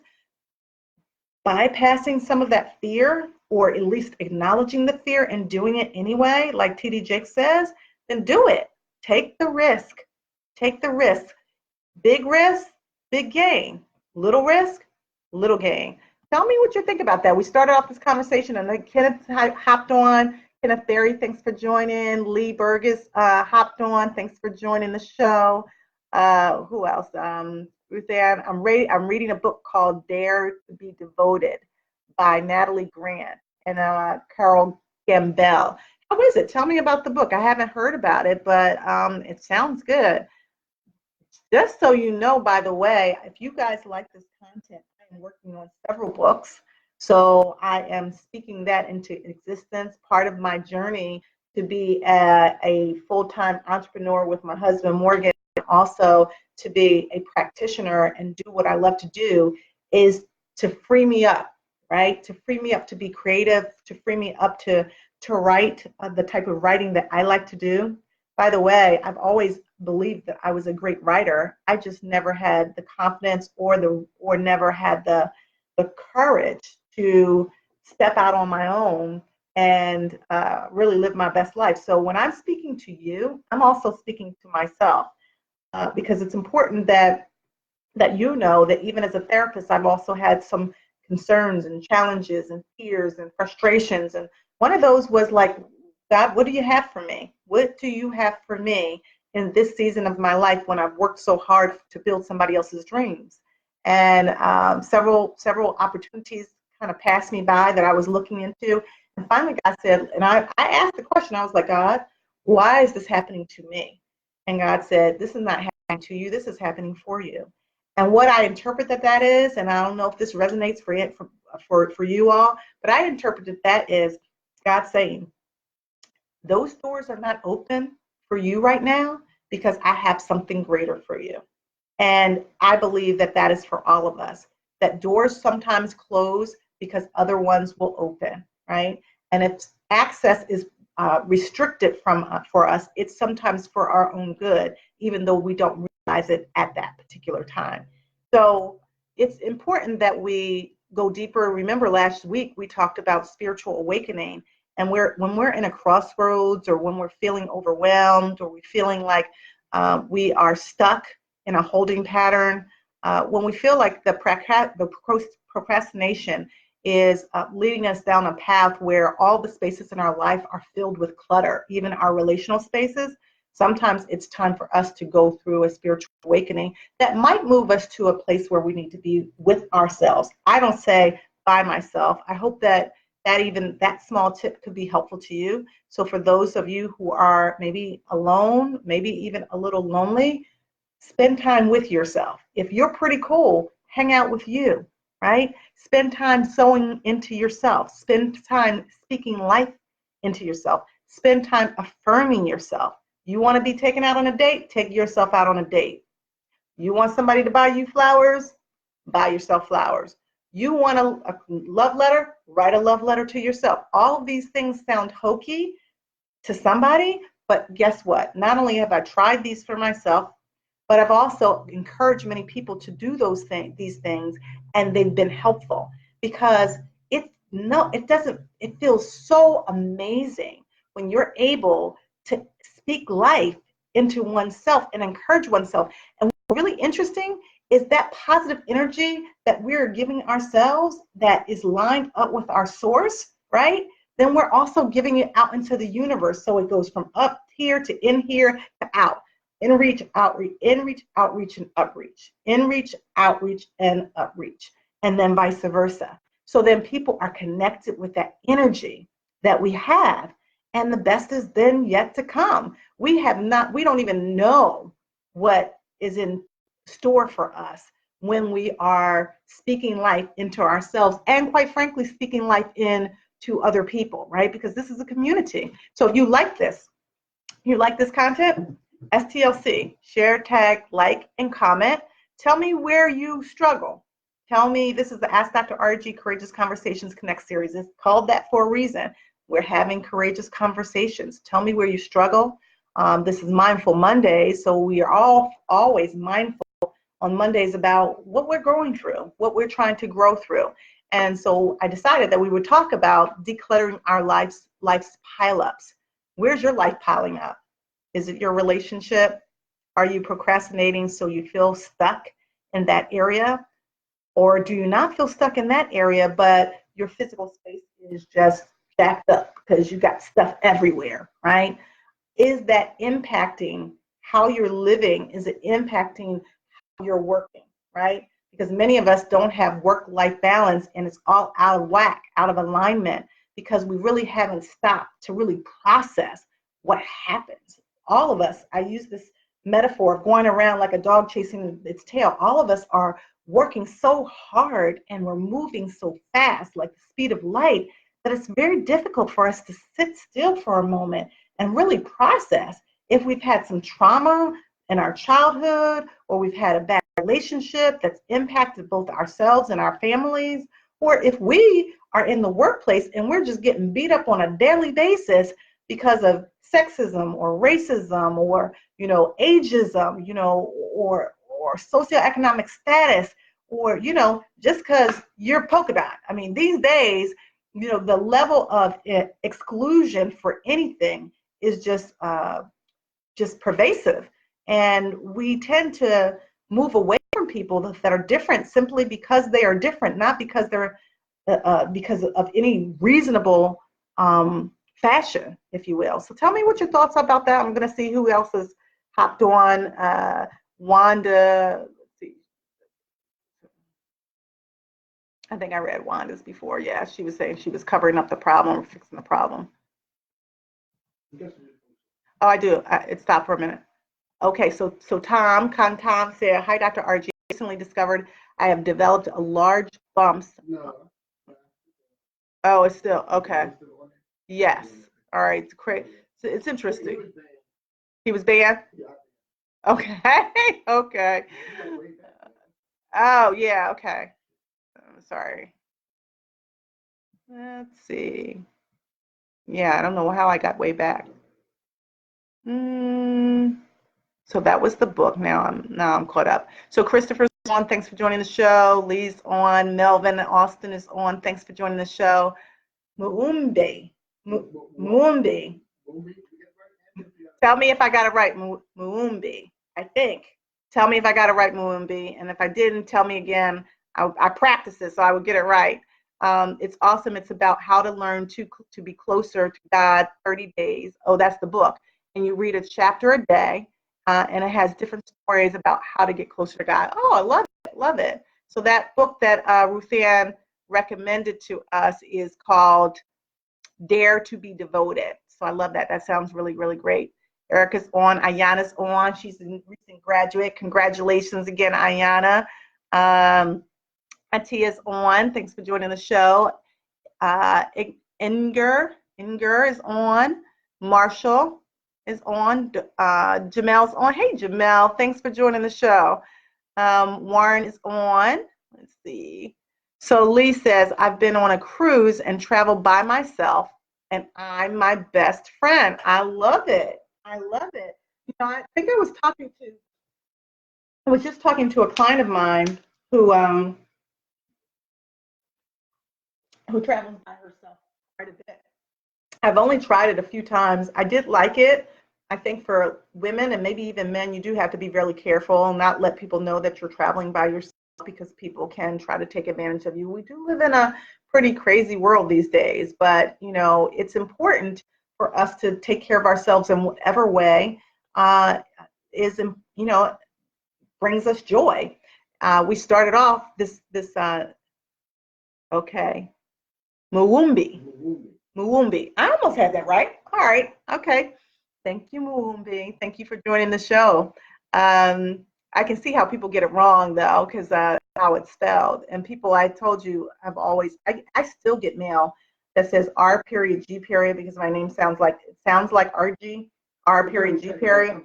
bypassing some of that fear, or at least acknowledging the fear and doing it anyway, like TD Jakes says, then do it. Take the risk. Take the risk. Big risk, big gain. Little risk, little gain. Tell me what you think about that. We started off this conversation, and then Kenneth hopped on. Kenneth Berry, thanks for joining. Lee Burgess hopped on. Thanks for joining the show. Who else? Ruth Ann, I'm reading a book called Dare to be Devoted by Natalie Grant and Carol Gambell. How is it? Tell me about the book. I haven't heard about it, but it sounds good. Just so you know, by the way, if you guys like this content, I'm working on several books. So I am speaking that into existence. Part of my journey to be a full-time entrepreneur with my husband, Morgan, also to be a practitioner and do what I love to do is to free me up, right? To free me up to be creative, to free me up to write the type of writing that I like to do. By the way, I've always believed that I was a great writer. I just never had the confidence or never had the courage to step out on my own and really live my best life. So when I'm speaking to you, I'm also speaking to myself, because it's important that you know that even as a therapist, I've also had some concerns and challenges and fears and frustrations. And one of those was like, God, what do you have for me? What do you have for me in this season of my life when I've worked so hard to build somebody else's dreams? And several opportunities kind of passed me by that I was looking into. And finally God said, and I asked the question, I was like, God, why is this happening to me? And God said, this is not happening to you, this is happening for you. And what I interpret that is, and I don't know if this resonates for you all, but I interpreted that is God saying, those doors are not open for you right now because I have something greater for you. And I believe that is for all of us, that doors sometimes close because other ones will open, right? And if access is restricted for us, it's sometimes for our own good, even though we don't realize it at that particular time. So it's important that we go deeper. Remember last week we talked about spiritual awakening, and when we're in a crossroads, or when we're feeling overwhelmed, or we're feeling like we are stuck in a holding pattern, when we feel like the procrastination is leading us down a path where all the spaces in our life are filled with clutter, even our relational spaces, sometimes it's time for us to go through a spiritual awakening that might move us to a place where we need to be with ourselves. I don't say by myself. I hope that even that small tip could be helpful to you. So for those of you who are maybe alone, maybe even a little lonely, spend time with yourself. If you're pretty cool, hang out with you, right? Spend time sowing into yourself. Spend time speaking life into yourself. Spend time affirming yourself. You want to be taken out on a date? Take yourself out on a date. You want somebody to buy you flowers? Buy yourself flowers. You want a love letter? Write a love letter to yourself. All of these things sound hokey to somebody, but guess what? Not only have I tried these for myself, but I've also encouraged many people to do these things, and they've been helpful, because it feels so amazing when you're able to speak life into oneself and encourage oneself. And what's really interesting is that positive energy that we're giving ourselves that is lined up with our source, right? Then we're also giving it out into the universe. So it goes from up here to in here to out. In reach, outreach, in reach, outreach, and upreach. In reach, outreach, and upreach. And then vice versa. So then people are connected with that energy that we have. And the best is then yet to come. We don't even know what is in store for us when we are speaking life into ourselves, and quite frankly, speaking life into other people, right? Because this is a community. So if you like this content, STLC, share, tag, like, and comment. Tell me where you struggle. Tell me, this is the Ask Dr. Argie Courageous Conversations Connect series. It's called that for a reason. We're having courageous conversations. Tell me where you struggle. This is Mindful Monday, so we are all always mindful on Mondays about what we're going through, what we're trying to grow through. And so I decided that we would talk about decluttering our life's pileups. Where's your life piling up? Is it your relationship? Are you procrastinating so you feel stuck in that area? Or do you not feel stuck in that area, but your physical space is just stacked up because you got stuff everywhere, right? Is that impacting how you're living? Is it impacting how you're working, right? Because many of us don't have work-life balance, and it's all out of whack, out of alignment, because we really haven't stopped to really process what happens. All of us, I use this metaphor of going around like a dog chasing its tail. All of us are working so hard and we're moving so fast, like the speed of light, that it's very difficult for us to sit still for a moment and really process if we've had some trauma in our childhood, or we've had a bad relationship that's impacted both ourselves and our families, or if we are in the workplace and we're just getting beat up on a daily basis because of sexism or racism or, ageism, or socioeconomic status, or, just because you're polka dot. I mean, these days, the level of exclusion for anything is just pervasive. And we tend to move away from people that are different simply because they are different, not because they're because of any reasonable fashion, if you will. So tell me what your thoughts are about that. I'm going to see who else has hopped on. Wanda, let's see. I think I read Wanda's before. Yeah, she was saying she was covering up the problem or fixing the problem. Oh, I do. It stopped for a minute. Okay, so Tom said, "Hi, Dr. Argie. Recently discovered I have developed a large bumps." No. Oh, it's still okay. Yes. All right. It's interesting. He was banned. Okay. Okay. Oh yeah. Okay. I'm sorry. Let's see. Yeah, I don't know how I got way back. So that was the book. Now I'm caught up. So Christopher's on. Thanks for joining the show. Lee's on. Melvin Austin is on. Thanks for joining the show. Muumbi. Muumbi. Tell me if I got it right. Muumbi. I think. Tell me if I got it right, Muumbi. And if I didn't, tell me again. I practiced it, so I would get it right. It's awesome. It's about how to learn to be closer to God. 30 days. Oh, that's the book. And you read a chapter a day. And it has different stories about how to get closer to God. Oh, I love it. So that book that Ruthann recommended to us is called Dare to be Devoted. So I love that. That sounds really, really great. Erica's on. Ayana's on. She's a recent graduate. Congratulations again, Ayana. Atia's on. Thanks for joining the show. Inger is on. Marshall is on. Jamel's on. Hey, Jamel. Thanks for joining the show. Warren is on. Let's see. So Lee says, I've been on a cruise and traveled by myself, and I'm my best friend. I love it. I love it. I think I was just talking to a client of mine who travels by herself quite a bit. I've only tried it a few times. I did like it. I think for women and maybe even men, you do have to be really careful and not let people know that you're traveling by yourself, because people can try to take advantage of you. We do live in a pretty crazy world these days, but it's important for us to take care of ourselves in whatever way brings us joy. We started off this okay, Muumbi. I almost had that right. All right. Okay. Thank you, Muumbi. Thank you for joining the show. I can see how people get it wrong, though, because how it's spelled. And people, I told you, I still get mail that says R period G period, because my name sounds like Argie, R period G period,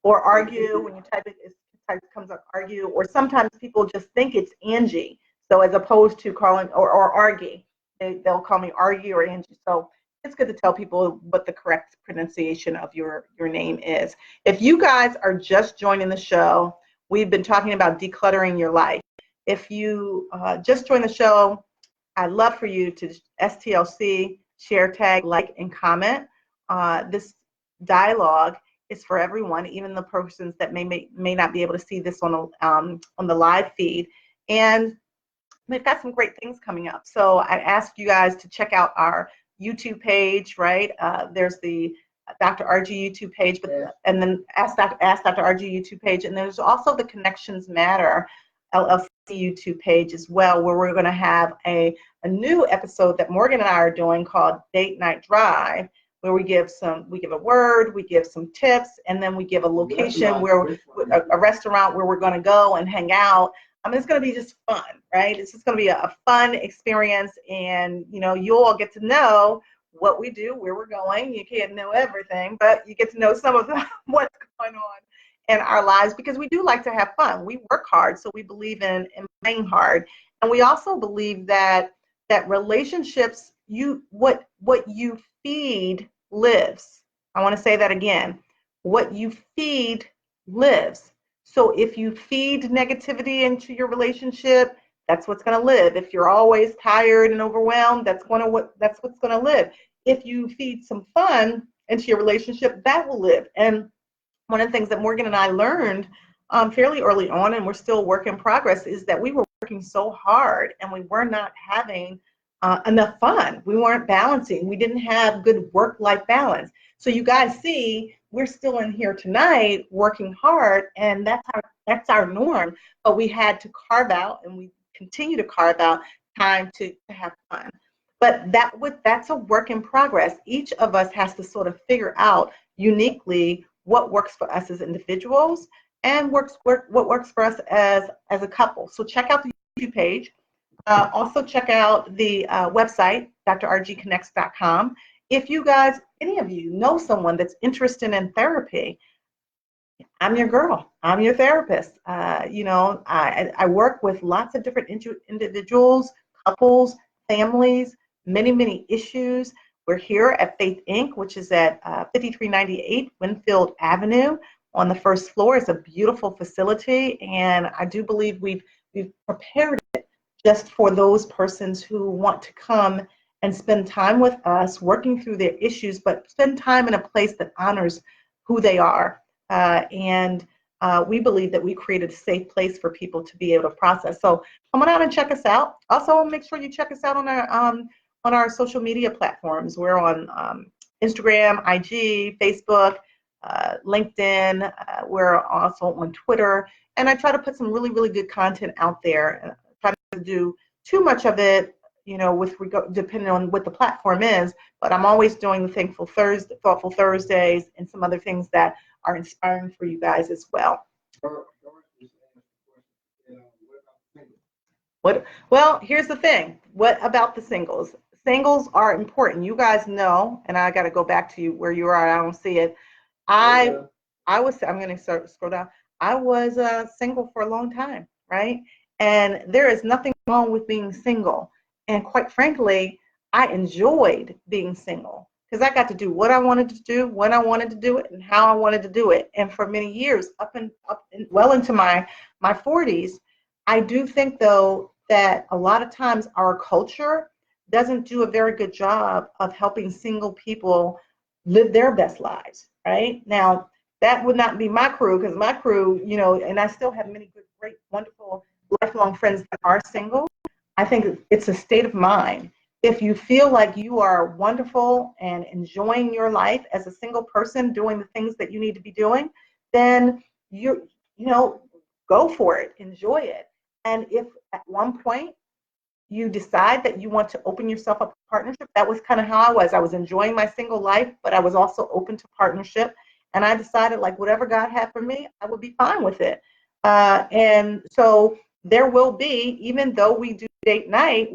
or argue. When you type it, it comes up argue. Or sometimes people just think it's Angie. So as opposed to calling or Argie, they'll call me Argie or Angie. So it's good to tell people what the correct pronunciation of your name is. If you guys are just joining the show, we've been talking about decluttering your life. If you just joined the show, I'd love for you to STLC, share, tag, like, and comment. This dialogue is for everyone, even the persons that may not be able to see this on the live feed. And we've got some great things coming up. So I ask you guys to check out our YouTube page, right? There's the Dr. Argie YouTube page, and then Ask Dr. Argie YouTube page, and there's also the Connections Matter LLC YouTube page as well, where we're going to have a new episode that Morgan and I are doing called Date Night Drive, where we give a word, we give some tips, and then we give a location a restaurant where we're going to go and hang out. It's going to be just fun, right? It's just going to be a fun experience, and you'll all get to know what we do, where we're going. You can't know everything, but you get to know some of what's going on in our lives, because we do like to have fun. We work hard, so we believe in playing hard, and we also believe that relationships, what you feed lives. I want to say that again. What you feed lives. So if you feed negativity into your relationship, that's what's going to live. If you're always tired and overwhelmed, that's what's going to live. If you feed some fun into your relationship, that will live. And one of the things that Morgan and I learned fairly early on, and we're still a work in progress, is that we were working so hard and we were not having enough fun. We weren't balancing. We didn't have good work-life balance. So you guys see, we're still in here tonight working hard, and that's our norm. But we had to carve out, and we continue to carve out time to have fun. But that's a work in progress. Each of us has to sort of figure out uniquely what works for us as individuals and what works for us as a couple. So check out the YouTube page. Also check out the website, drrgconnects.com. If you guys, any of you, know someone that's interested in therapy, I'm your girl. I'm your therapist. I work with lots of different individuals, couples, families, many issues. We're here at Faith Inc., which is at 5398 Wynnefield Avenue on the first floor. It's a beautiful facility, and I do believe we've prepared it just for those persons who want to come and spend time with us working through their issues, but spend time in a place that honors who they are. And we believe that we created a safe place for people to be able to process. So come on out and check us out. Also, make sure you check us out on our social media platforms. We're on Instagram, IG, Facebook, LinkedIn. We're also on Twitter. And I try to put some really good content out there. I try to do too much of it, depending on what the platform is. But I'm always doing the Thoughtful Thursdays, and some other things that are inspiring for you guys as well. Well, here's the thing. What about the singles? Singles are important. You guys know, and I got to go back to you where you are. I don't see it. I'm going to scroll down. I was single for a long time, right? And there is nothing wrong with being single. And quite frankly, I enjoyed being single because I got to do what I wanted to do, when I wanted to do it, and how I wanted to do it. And for many years, well into my 40s, I do think, though, that a lot of times our culture doesn't do a very good job of helping single people live their best lives, right? Now, that would not be my crew, because my crew, and I still have many good, great, wonderful, lifelong friends that are single. I think it's a state of mind. If you feel like you are wonderful and enjoying your life as a single person, doing the things that you need to be doing, then go for it, enjoy it. And if at one point you decide that you want to open yourself up to partnership, that was kind of how I was. I was enjoying my single life, but I was also open to partnership. And I decided, like, whatever God had for me, I would be fine with it. And so there will be, even though we do date night,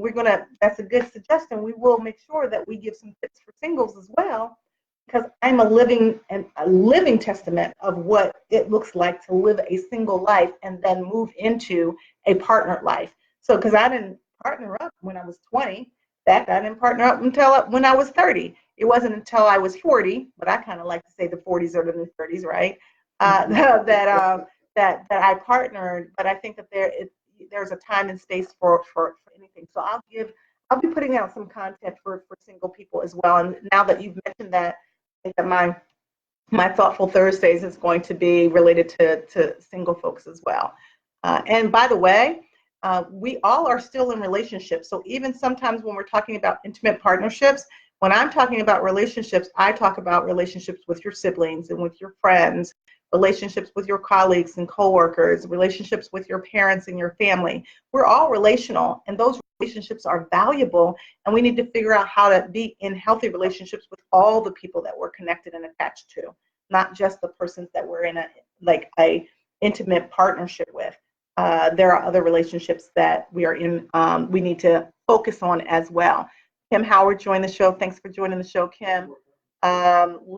that's a good suggestion. We will make sure that we give some tips for singles as well, because I'm a living testament of what it looks like to live a single life and then move into a partnered life. So, because I didn't partner up when I was 20. In fact, I didn't partner up until when I was 30. It wasn't until I was 40, but I kind of like to say the 40s are the new 30s, right? That I partnered. But I think that there's a time and space for anything. So I'll be putting out some content for single people as well. And now that you've mentioned that, I think that my Thoughtful Thursdays is going to be related to single folks as well. And by the way, we all are still in relationships. So even sometimes when we're talking about intimate partnerships, when I'm talking about relationships, I talk about relationships with your siblings and with your friends, relationships with your colleagues and coworkers, relationships with your parents and your family. We're all relational, and those relationships are valuable, and we need to figure out how to be in healthy relationships with all the people that we're connected and attached to, not just the persons that we're in a intimate partnership with. There are other relationships that we are in, we need to focus on as well. Kim Howard joined the show. Thanks for joining the show, Kim.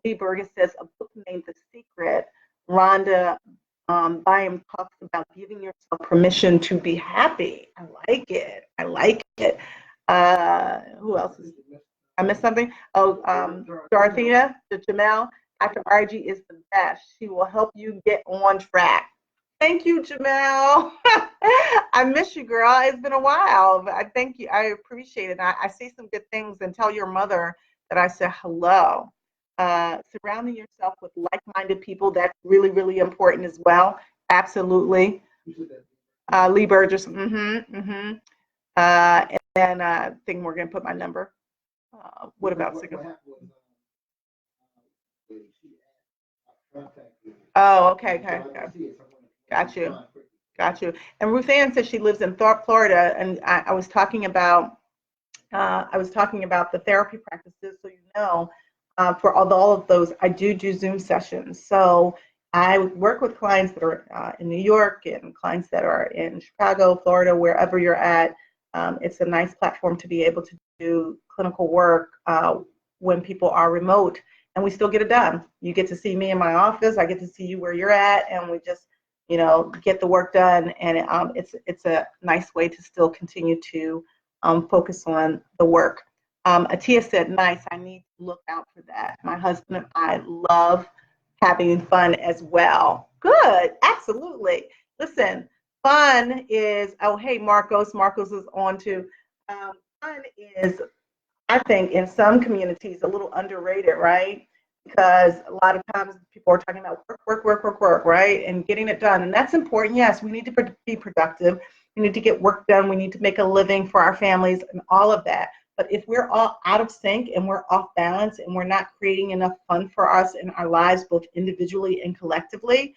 Lee Burgess says, a book named The Secret. Rhonda Byam talks about giving yourself permission to be happy. I like it. Who else? I missed something? Oh, Dorothea, Jamel. Dr. Argie is the best. She will help you get on track. Thank you, Jamel. I miss you, girl. It's been a while. I thank you. I appreciate it. I see some good things, and tell your mother that I said hello. Surrounding yourself with like-minded people, that's really, really important as well. Absolutely. Lee Burgess. And then I think we're going to put my number. What about Singapore? Oh, okay. Got you. And Ruth Ann says she lives in Thorpe, Florida, and I was talking about the therapy practices, so you know, for all of those, I do Zoom sessions. So I work with clients that are in New York and clients that are in Chicago, Florida, wherever you're at. It's a nice platform to be able to do clinical work when people are remote, and we still get it done. You get to see me in my office. I get to see you where you're at, and we just, get the work done. And it's a nice way to still continue to focus on the work. Atia said, nice, I need to look out for that. My husband and I love having fun as well. Good, absolutely. Listen, fun is, oh, hey, Marcos is on too. Fun is, I think, in some communities, a little underrated, right? Because a lot of times people are talking about work, right? And getting it done. And that's important. Yes, we need to be productive. We need to get work done. We need to make a living for our families and all of that. But if we're all out of sync and we're off balance and we're not creating enough fun for us in our lives, both individually and collectively,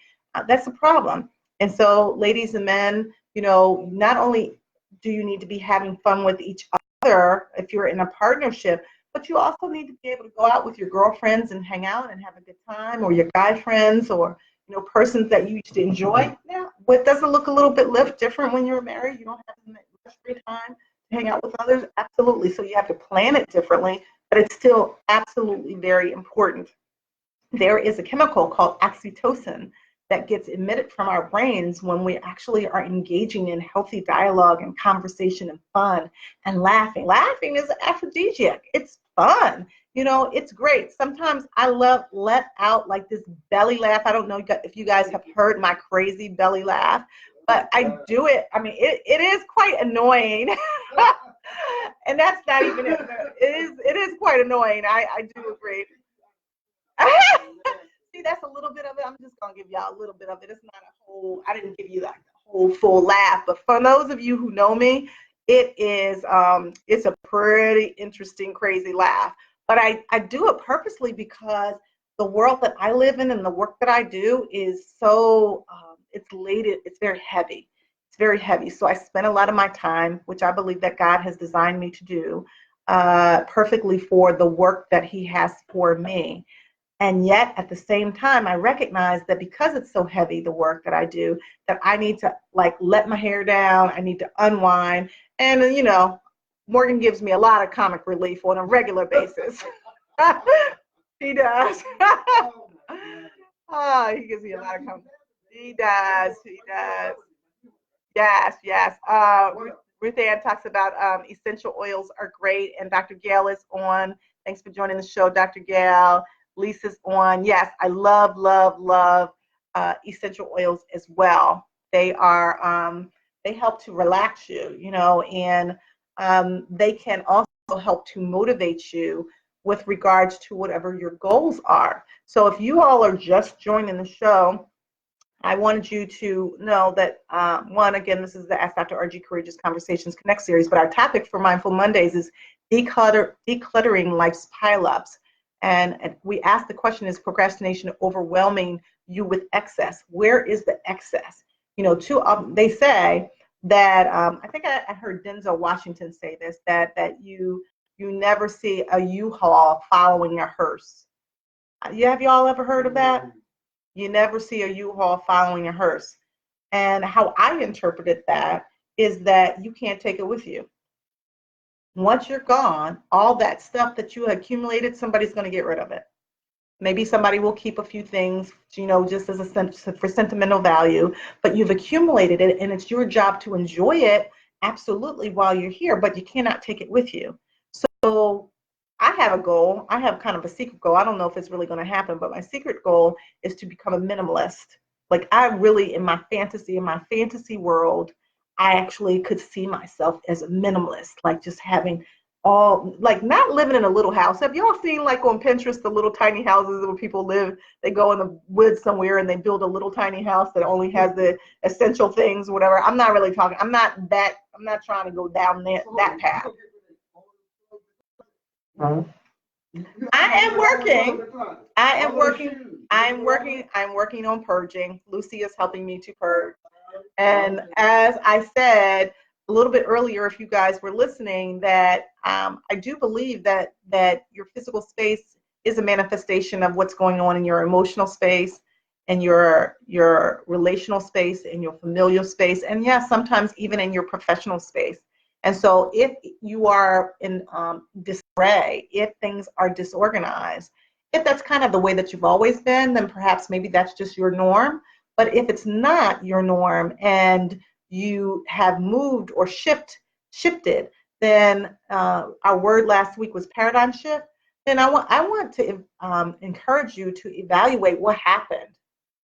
that's a problem. And so, ladies and men, not only do you need to be having fun with each other if you're in a partnership, but you also need to be able to go out with your girlfriends and hang out and have a good time, or your guy friends, or persons that you used to enjoy. Yeah, but does it look a little bit different when you're married? You don't have much free time to hang out with others? Absolutely. So you have to plan it differently, but it's still absolutely very important. There is a chemical called oxytocin that gets emitted from our brains when we actually are engaging in healthy dialogue and conversation and fun and laughing. Laughing is an aphrodisiac. It's fun. It's great. Sometimes I let out like this belly laugh. I don't know if you guys have heard my crazy belly laugh, but I do it. I mean, it is quite annoying. And that's not even it. It is quite annoying. I do agree. See, that's a little bit of it. I'm just gonna give y'all a little bit of it. It's not a whole. I didn't give you like the whole full laugh, but for those of you who know me, it is. It's a pretty interesting, crazy laugh. But I do it purposely because the world that I live in and the work that I do is so. It's laden. It's very heavy. It's very heavy. So I spend a lot of my time, which I believe that God has designed me to do, perfectly for the work that He has for me. And yet, at the same time, I recognize that because it's so heavy, the work that I do, that I need to let my hair down. I need to unwind. And, Morgan gives me a lot of comic relief on a regular basis. He does. Oh, he gives me a lot of comic. He does. Yes. Ruth Ann talks about essential oils are great. And Dr. Gail is on. Thanks for joining the show, Dr. Gail. Lisa's on. Yes, I love essential oils as well. They are they help to relax you, and they can also help to motivate you with regards to whatever your goals are. So if you all are just joining the show, I wanted you to know that, one, again, this is the Ask Dr. Argie Courageous Conversations Connect series, but our topic for Mindful Mondays is decluttering life's pileups. And we ask the question, is procrastination overwhelming you with excess? Where is the excess? They say that, I think I heard Denzel Washington say this, that you never see a U-Haul following a hearse. Have y'all ever heard of that? You never see a U-Haul following a hearse. And how I interpreted that is that you can't take it with you. Once you're gone, all that stuff that you accumulated, somebody's going to get rid of it. Maybe somebody will keep a few things, just as for sentimental value, but you've accumulated it, and it's your job to enjoy it absolutely while you're here, but you cannot take it with you. So I have a goal. I have kind of a secret goal. I don't know if it's really going to happen, but my secret goal is to become a minimalist. Like I really, in my fantasy world, I actually could see myself as a minimalist, like just having all, like not living in a little house. Have y'all seen like on Pinterest the little tiny houses where people live? They go in the woods somewhere and they build a little tiny house that only has the essential things, whatever. I'm not really talking. I'm not trying to go down that path. I am working. I am working. I'm working on purging. Lucy is helping me to purge. And as I said a little bit earlier, if you guys were listening, that I do believe that your physical space is a manifestation of what's going on in your emotional space and your relational space and your familial space, and yes, sometimes even in your professional space. And so if you are in disarray, if things are disorganized, if that's kind of the way that you've always been, then perhaps maybe that's just your norm. But if it's not your norm and you have moved or shifted, then our word last week was paradigm shift. Then I want to encourage you to evaluate what happened.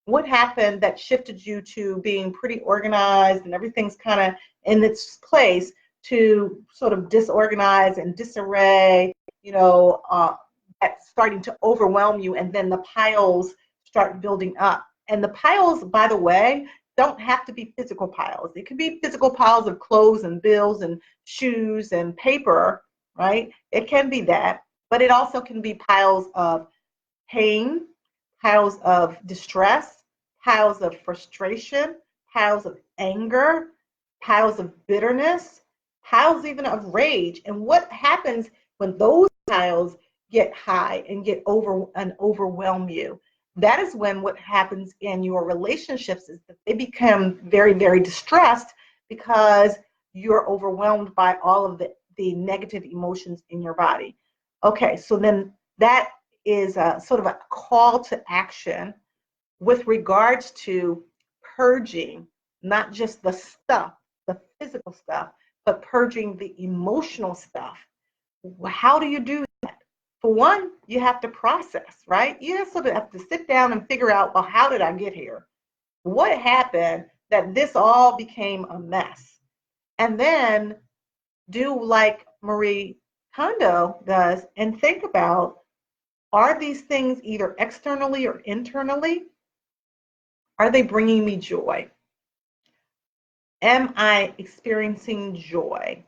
What happened that shifted you to being pretty organized and everything's kind of in its place to sort of disorganize and disarray, that's starting to overwhelm you, and then the piles start building up. And the piles, by the way, don't have to be physical piles. It could be physical piles of clothes and bills and shoes and paper, right? It can be that, but it also can be piles of pain, piles of distress, piles of frustration, piles of anger, piles of bitterness, piles even of rage. And what happens when those piles get high and overwhelm you? That is when what happens in your relationships is that they become very, very distressed because you're overwhelmed by all of the negative emotions in your body. Okay, so then that is a sort of a call to action with regards to purging not just the stuff, the physical stuff, but purging the emotional stuff. How do you do that? For one, you have to process, right? You sort of have to sit down and figure out, well, how did I get here? What happened that this all became a mess? And then do like Marie Kondo does and think about, are these things either externally or internally? Are they bringing me joy? Am I experiencing joy?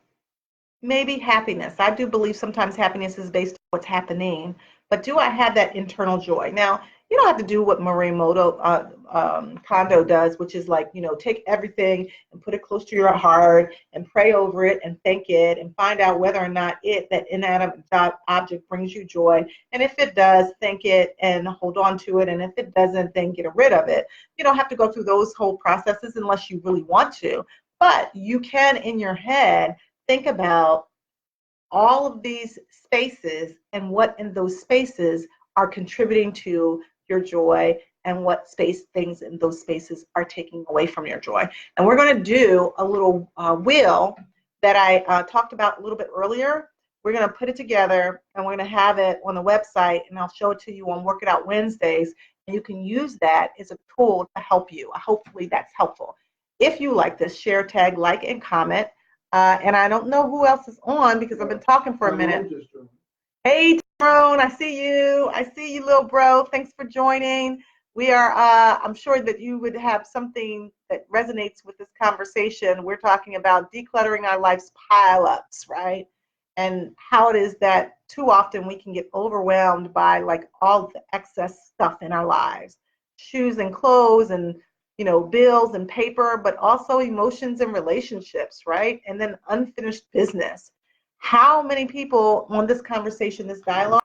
Maybe happiness. I do believe sometimes happiness is based on what's happening, but do I have that internal joy? Now, you don't have to do what Marie Kondo does, which is like, take everything and put it close to your heart and pray over it and thank it and find out whether or not that inanimate object brings you joy. And if it does, thank it and hold on to it. And if it doesn't, then get rid of it. You don't have to go through those whole processes unless you really want to, but you can in your head think about all of these spaces and what in those spaces are contributing to your joy and what things in those spaces are taking away from your joy. And we're going to do a little wheel that I talked about a little bit earlier. We're going to put it together and we're going to have it on the website, and I'll show it to you on Work It Out Wednesdays, and you can use that as a tool to help you. Hopefully that's helpful. If you like this, share, tag, like, and comment. And I don't know who else is on because I've been talking for a minute. Hey, Tyrone, I see you. I see you, little bro. Thanks for joining. We are, I'm sure that you would have something that resonates with this conversation. We're talking about decluttering our life's pile-ups, right? And how it is that too often we can get overwhelmed by like all the excess stuff in our lives. Shoes and clothes and bills and paper, but also emotions and relationships, right? And then unfinished business. How many people on this conversation, this dialogue,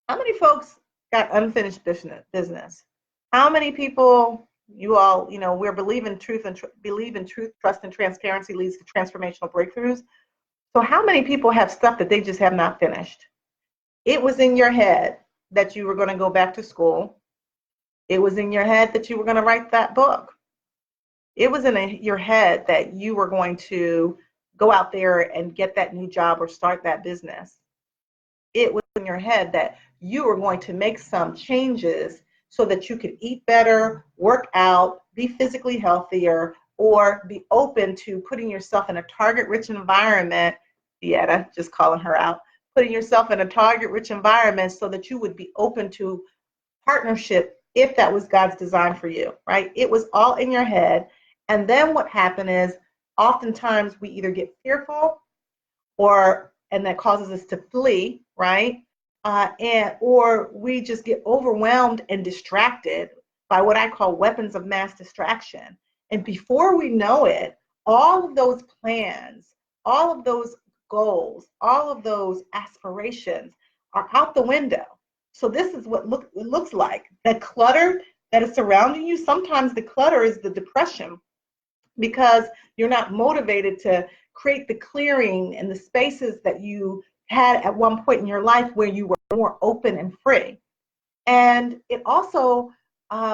how many folks got unfinished business? How many people, you all, we're believe in truth, trust, and transparency leads to transformational breakthroughs. So how many people have stuff that they just have not finished? It was in your head that you were going to go back to school. It was in your head that you were going to write that book. It was in your head that you were going to go out there and get that new job or start that business. it was in your head that you were going to make some changes so that you could eat better, work out, be physically healthier, or be open to putting yourself in a target-rich environment. Dieta, just calling her out, putting yourself in a target-rich environment so that you would be open to partnership if that was God's design for you, right? It was all in your head. And then what happened is oftentimes we either get fearful and that causes us to flee, right? Or we just get overwhelmed and distracted by what I call weapons of mass distraction. And before we know it, all of those plans, all of those goals, all of those aspirations are out the window. So this is what it looks like. The clutter that is surrounding you, sometimes the clutter is the depression because you're not motivated to create the clearing and the spaces that you had at one point in your life where you were more open and free. And it also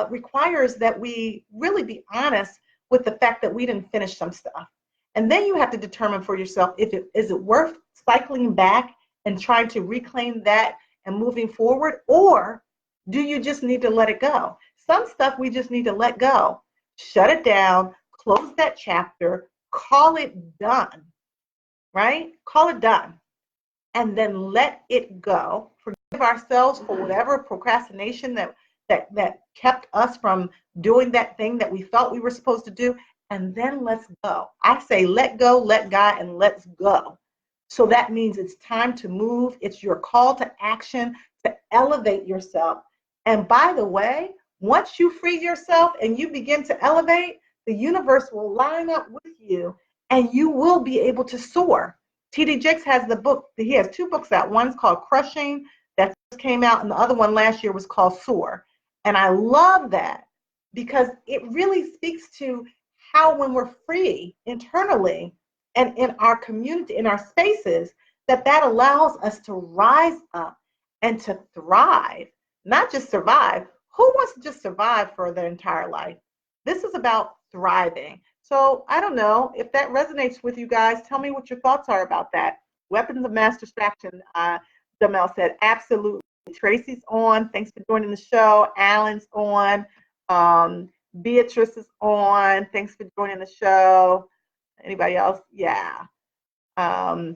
requires that we really be honest with the fact that we didn't finish some stuff. And then you have to determine for yourself is it worth cycling back and trying to reclaim that and moving forward, or do you just need to let it go? Some stuff we just need to let go, shut it down, close that chapter, call it done, right? Call it done. And then let it go. Forgive ourselves for whatever procrastination that kept us from doing that thing that we thought we were supposed to do. And then let's go. I say let go, let God, and let's go. So that means it's time to move. It's your call to action to elevate yourself. And by the way, once you free yourself and you begin to elevate, the universe will line up with you and you will be able to soar. T.D. Jakes has the book. He has two books out. One's called Crushing, that just came out, and the other one last year was called Soar. And I love that because it really speaks to how when we're free internally and in our community, in our spaces, that allows us to rise up and to thrive, not just survive. Who wants to just survive for their entire life? This is about thriving. So I don't know if that resonates with you guys. Tell me what your thoughts are about that. Weapons of mass distraction, Jamel said, absolutely. Tracy's on. Thanks for joining the show. Alan's on. Beatrice is on. Thanks for joining the show. Anybody else? Yeah. I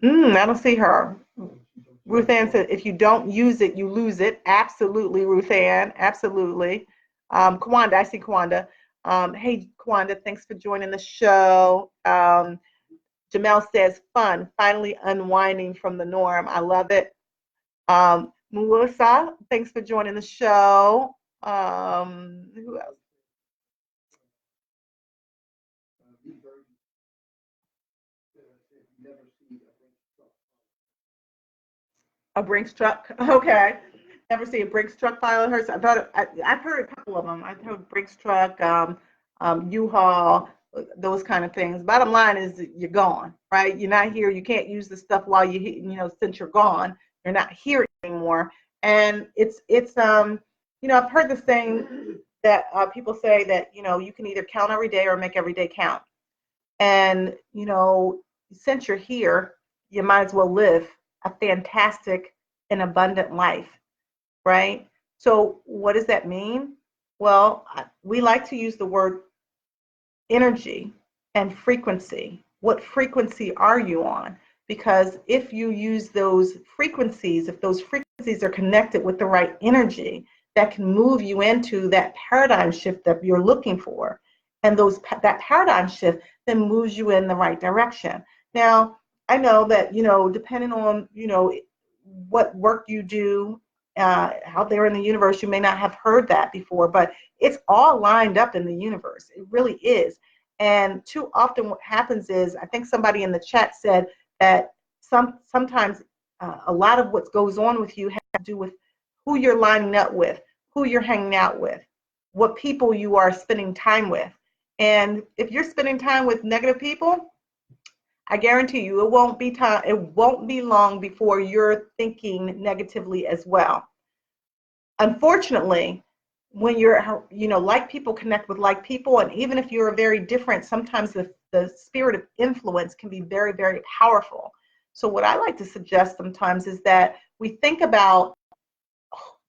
don't see her. Ruth Ann said, if you don't use it, you lose it. Absolutely, Ruth Ann. Absolutely. Kwanda, I see Kwanda. Hey, Kwanda, thanks for joining the show. Jamel says, fun, finally unwinding from the norm. I love it. Melissa, thanks for joining the show. Who else? A Brinks truck. Okay. Never see a Brinks truck following her. So I've heard a couple of them. I've heard Brinks truck, U-Haul, those kind of things. Bottom line is you're gone, right? You're not here. You can't use the stuff while since you're gone. You're not here anymore. And it's I've heard this thing that people say that, you can either count every day or make every day count. And, since you're here, you might as well live a fantastic and abundant life, right? So what does that mean? Well, we like to use the word energy and frequency. What frequency are you on? Because if you use those frequencies, if those frequencies are connected with the right energy, that can move you into that paradigm shift that you're looking for. And that paradigm shift then moves you in the right direction. Now, I know that, depending on, what work you do out there in the universe, you may not have heard that before, but it's all lined up in the universe. It really is. And too often what happens is, I think somebody in the chat said that sometimes a lot of what goes on with you has to do with who you're lining up with, who you're hanging out with, what people you are spending time with. And if you're spending time with negative people, I guarantee you it won't be long before you're thinking negatively as well. Unfortunately, when you're, like people connect with like people, and even if you're very different, sometimes the spirit of influence can be very, very powerful. So what I like to suggest sometimes is that we think about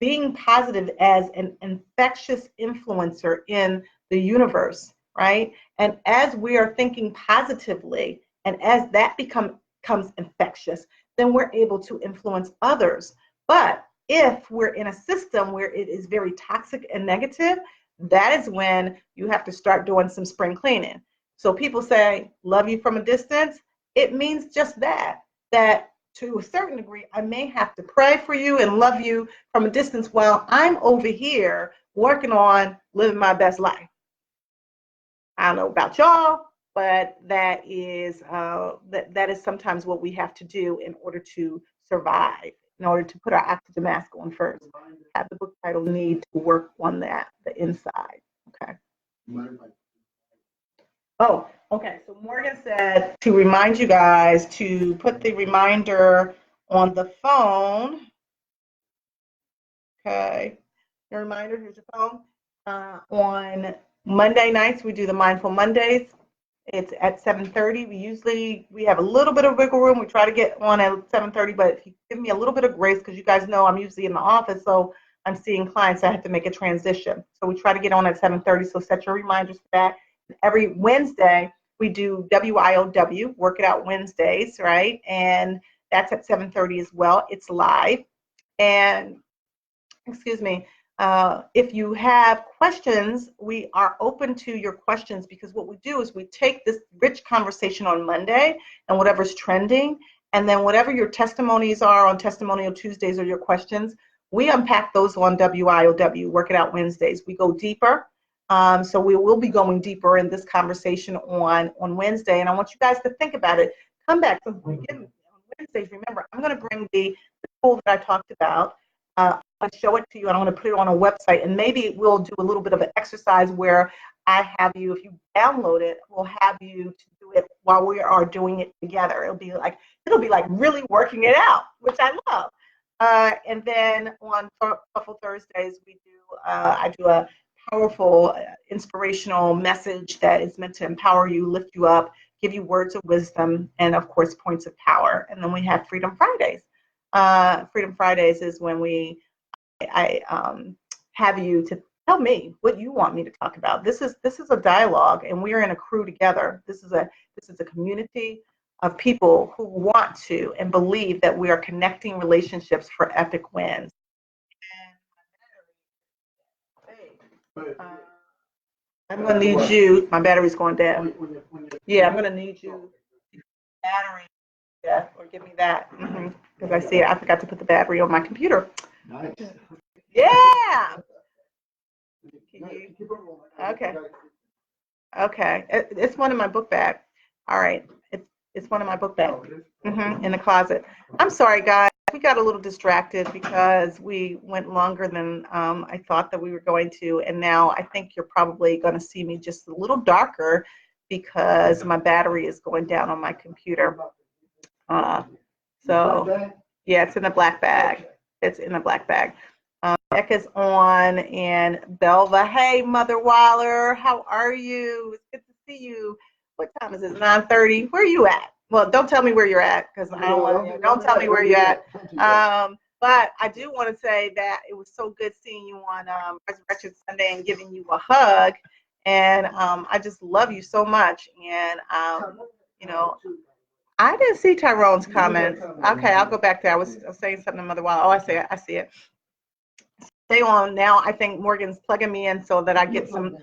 being positive as an infectious influencer in the universe, right? And as we are thinking positively, and as that becomes infectious, then we're able to influence others. But if we're in a system where it is very toxic and negative, that is when you have to start doing some spring cleaning. So people say, love you from a distance. It means just that, that to a certain degree, I may have to pray for you and love you from a distance while I'm over here working on living my best life. I don't know about y'all, but that is sometimes what we have to do in order to survive, in order to put our oxygen mask on first. Have the book title need to work on that, the inside. Okay. Oh, okay. So Morgan said to remind you guys to put the reminder on the phone. Okay. Your reminder, here's your phone. On Monday nights, we do the Mindful Mondays. It's at 7:30. We have a little bit of wiggle room. We try to get on at 7:30, but if you give me a little bit of grace, because you guys know I'm usually in the office, so I'm seeing clients, I have to make a transition. So we try to get on at 7:30, so set your reminders for that. Every Wednesday, we do WIOW, Work It Out Wednesdays, right? And that's at 7:30 as well. It's live. And, excuse me, if you have questions, we are open to your questions, because what we do is we take this rich conversation on Monday and whatever's trending, and then whatever your testimonies are on Testimonial Tuesdays or your questions, we unpack those on WIOW, Work It Out Wednesdays. We go deeper. So we will be going deeper in this conversation on Wednesday, and I want you guys to think about it. Come back to on Wednesdays. Remember, I'm going to bring the tool that I talked about. I'll show it to you, and I'm going to put it on a website, and maybe we'll do a little bit of an exercise where I have you, if you download it, we'll have you to do it while we are doing it together. It'll be like really working it out, which I love. And then on Thoughtful Thursdays, I do a powerful, inspirational message that is meant to empower you, lift you up, give you words of wisdom, and of course, points of power. And then we have Freedom Fridays. Freedom Fridays is when I have you to tell me what you want me to talk about. This is a dialogue, and we're in a crew together. This is a community of people who want to and believe that we are connecting relationships for epic wins. I'm going to need you. My battery's going down. Yeah, I'm going to need you. Battery. Yeah, or give me that. Because I see it. I forgot to put the battery on my computer. Nice. Yeah. Okay. Okay. It's one in my book bag. All right. It's one in my book bag. In the closet. I'm sorry, guys. We got a little distracted because we went longer than I thought that we were going to, and now I think you're probably going to see me just a little darker because my battery is going down on my computer. So yeah, it's in the black bag. It's in the black bag. Becca's on, and Belva. Hey, Mother Waller, how are you? It's good to see you. What time is it? 9:30. Where are you at? Well, don't tell me where you're at, because I don't want to. Don't tell me where you're at. But I do want to say that it was so good seeing you on Resurrection Sunday and giving you a hug. And I just love you so much. And you know, I didn't see Tyrone's comments. Okay, I'll go back there. I was saying something to Mother Waller. Oh, I see it. I see it. Stay on now. I think Morgan's plugging me in so that I get some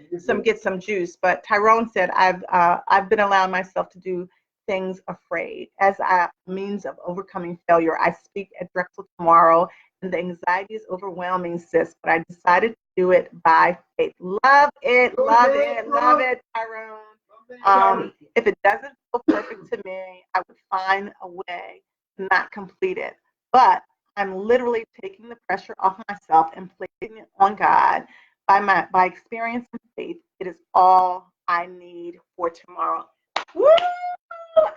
juice. But Tyrone said I've been allowing myself to do things afraid as a means of overcoming failure. I speak at Drexel tomorrow, and the anxiety is overwhelming, sis. But I decided to do it by faith. Love it, love it, love it, Tyrone. If it doesn't feel perfect to me, I would find a way to not complete it. But I'm literally taking the pressure off myself and placing it on God. By experience and faith, it is all I need for tomorrow. Woo!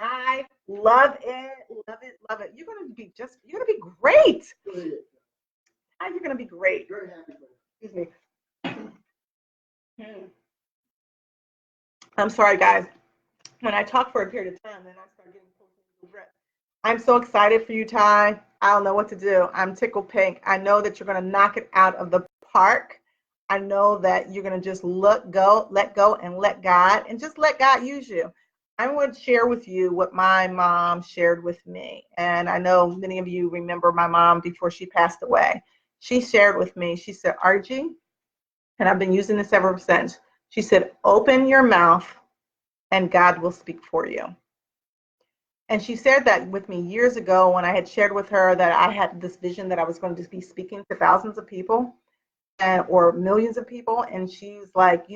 I love it, love it, love it. You're gonna be great. You're gonna be great. Excuse me. I'm sorry, guys. When I talk for a period of time, then I start getting close to the breath. I'm so excited for you, Ty. I don't know what to do. I'm tickled pink. I know that you're going to knock it out of the park. I know that you're going to just let go, and let God, and just let God use you. I want to share with you what my mom shared with me. And I know many of you remember my mom before she passed away. She shared with me, she said, Argie, and I've been using this ever since. She said, open your mouth and God will speak for you. And she shared that with me years ago when I had shared with her that I had this vision that I was going to be speaking to thousands of people or millions of people. And she's like,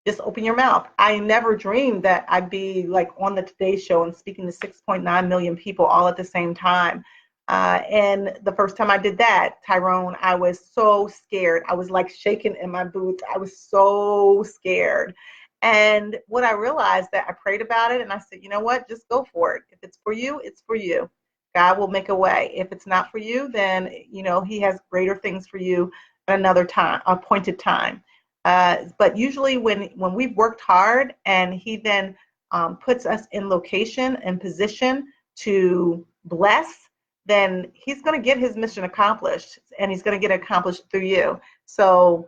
just open your mouth. I never dreamed that I'd be like on the Today Show and speaking to 6.9 million people all at the same time. And the first time I did that, Tyrone, I was so scared. I was like shaking in my boots. I was so scared. And what I realized that I prayed about it and I said, you know what, just go for it. If it's for you, it's for you. God will make a way. If it's not for you, then, he has greater things for you at another time, appointed time. But usually when we've worked hard and he then puts us in location and position to bless, then he's going to get his mission accomplished, and he's going to get it accomplished through you. So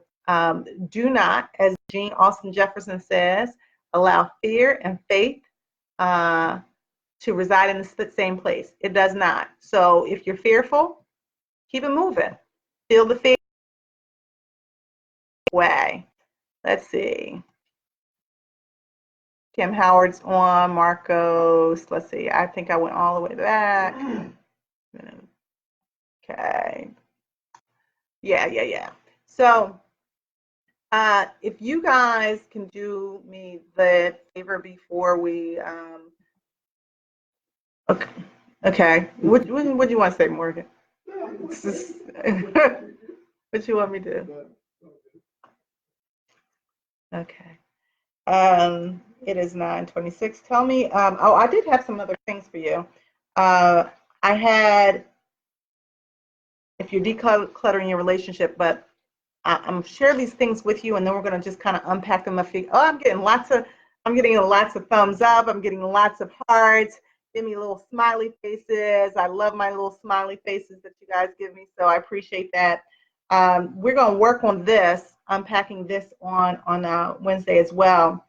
do not, as Jean Austen Jefferson says, allow fear and faith to reside in the same place. It does not. So if you're fearful, keep it moving. Feel the fear way. Let's see. Kim Howard's on, Marcos. Let's see. I think I went all the way back. Okay. Yeah. So if you guys can do me the favor before we okay. What do you want to say, Morgan? What you want me to do? Okay. It is 9:26. Tell me, I did have some other things for you. I had, if you're decluttering your relationship, but I'm share these things with you, and then we're going to just kind of unpack them. I'm getting lots of thumbs up. I'm getting lots of hearts. Give me little smiley faces. I love my little smiley faces that you guys give me, so I appreciate that. We're going to work on this, unpacking this on Wednesday as well.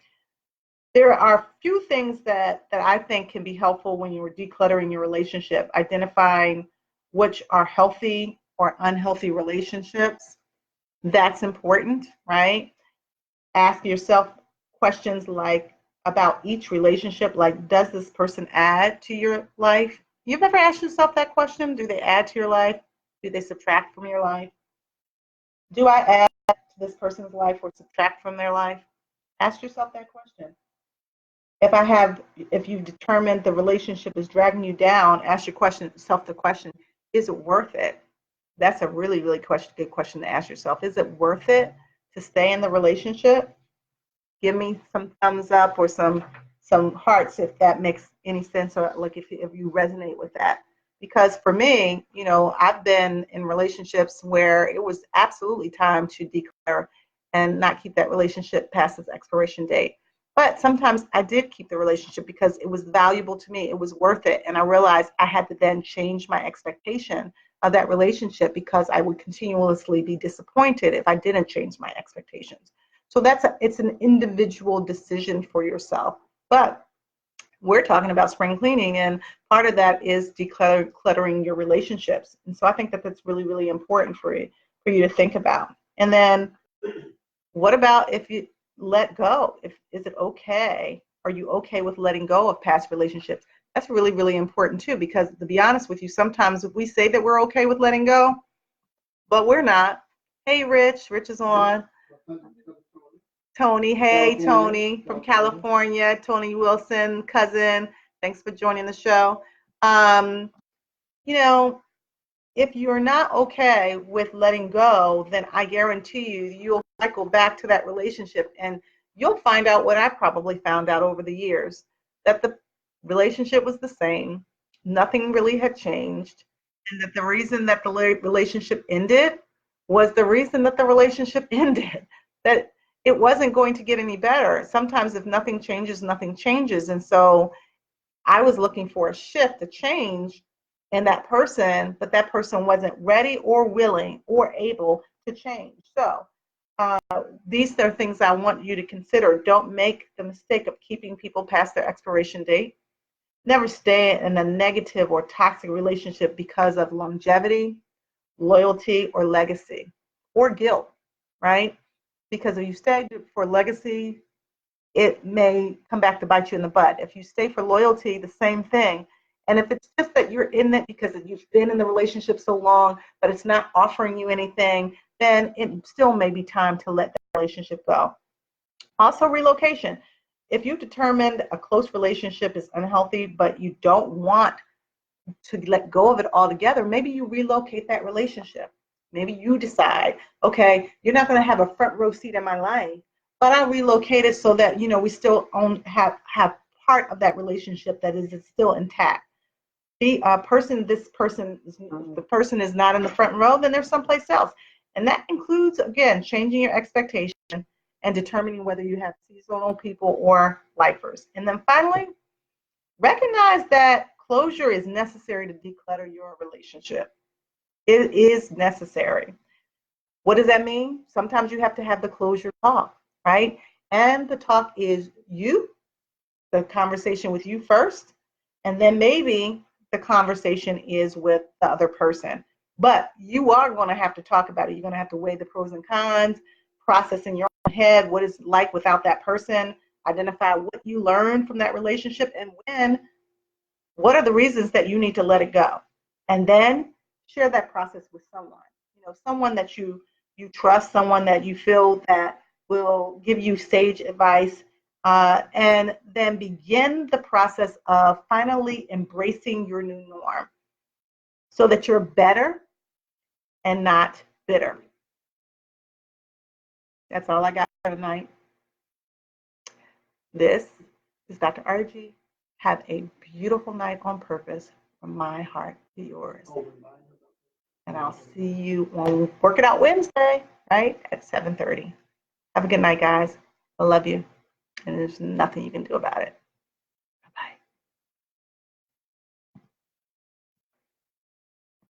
There are a few things that I think can be helpful when you are decluttering your relationship, identifying which are healthy or unhealthy relationships. That's important, right? Ask yourself questions like about each relationship, like, does this person add to your life? You've ever asked yourself that question? Do they add to your life? Do they subtract from your life? Do I add to this person's life or subtract from their life? Ask yourself that question. If you've determined the relationship is dragging you down, ask yourself the question, is it worth it? That's a really, really good question to ask yourself. Is it worth it to stay in the relationship? Give me some thumbs up or some hearts if that makes any sense, or like if you resonate with that. Because for me, I've been in relationships where it was absolutely time to declare and not keep that relationship past its expiration date. But sometimes I did keep the relationship because it was valuable to me. It was worth it. And I realized I had to then change my expectation of that relationship because I would continuously be disappointed if I didn't change my expectations. So it's an individual decision for yourself. But we're talking about spring cleaning, and part of that is decluttering your relationships. And so I think that that's really, really important for you to think about. And then what about if you let go? Is it okay? Are you okay with letting go of past relationships? That's really, really important too, because to be honest with you, sometimes if we say that we're okay with letting go, but we're not. Hey, Rich is on. Tony, hey, Tony from California, Tony Wilson, cousin. Thanks for joining the show. If you're not okay with letting go, then I guarantee you'll cycle back to that relationship, and you'll find out what I probably found out over the years, that the relationship was the same, nothing really had changed, and that the reason that the relationship ended was the reason that the relationship ended, that it wasn't going to get any better. Sometimes if nothing changes, nothing changes. And so I was looking for a shift, a change in that person, but that person wasn't ready or willing or able to change. So these are things I want you to consider. Don't make the mistake of keeping people past their expiration date. Never stay in a negative or toxic relationship because of longevity, loyalty, or legacy, or guilt, right? Because if you stay for legacy, it may come back to bite you in the butt. If you stay for loyalty, the same thing. And if it's just that you're in it because you've been in the relationship so long, but it's not offering you anything, then it still may be time to let that relationship go. Also, relocation. If you've determined a close relationship is unhealthy, but you don't want to let go of it altogether, maybe you relocate that relationship. Maybe you decide, okay, you're not going to have a front row seat in my life, but I relocated so that we still have part of that relationship that is still intact. The person is not in the front row, then there's someplace else, and that includes, again, changing your expectation and determining whether you have seasonal people or lifers. And then finally, recognize that closure is necessary to declutter your relationship. It is necessary. What does that mean? Sometimes you have to have the closure talk, right? And the talk is the conversation with you first, and then maybe the conversation is with the other person. But you are going to have to talk about it. You're going to have to weigh the pros and cons, process in your own head what it's like without that person, identify what you learned from that relationship, and what are the reasons that you need to let it go. And then share that process with someone, someone that you trust, someone that you feel that will give you sage advice, and then begin the process of finally embracing your new norm so that you're better and not bitter. That's all I got for tonight. This is Dr. Argie. Have a beautiful night on purpose from my heart to yours. And I'll see you on Work It Out Wednesday, right, at 7:30. Have a good night, guys. I love you. And there's nothing you can do about it.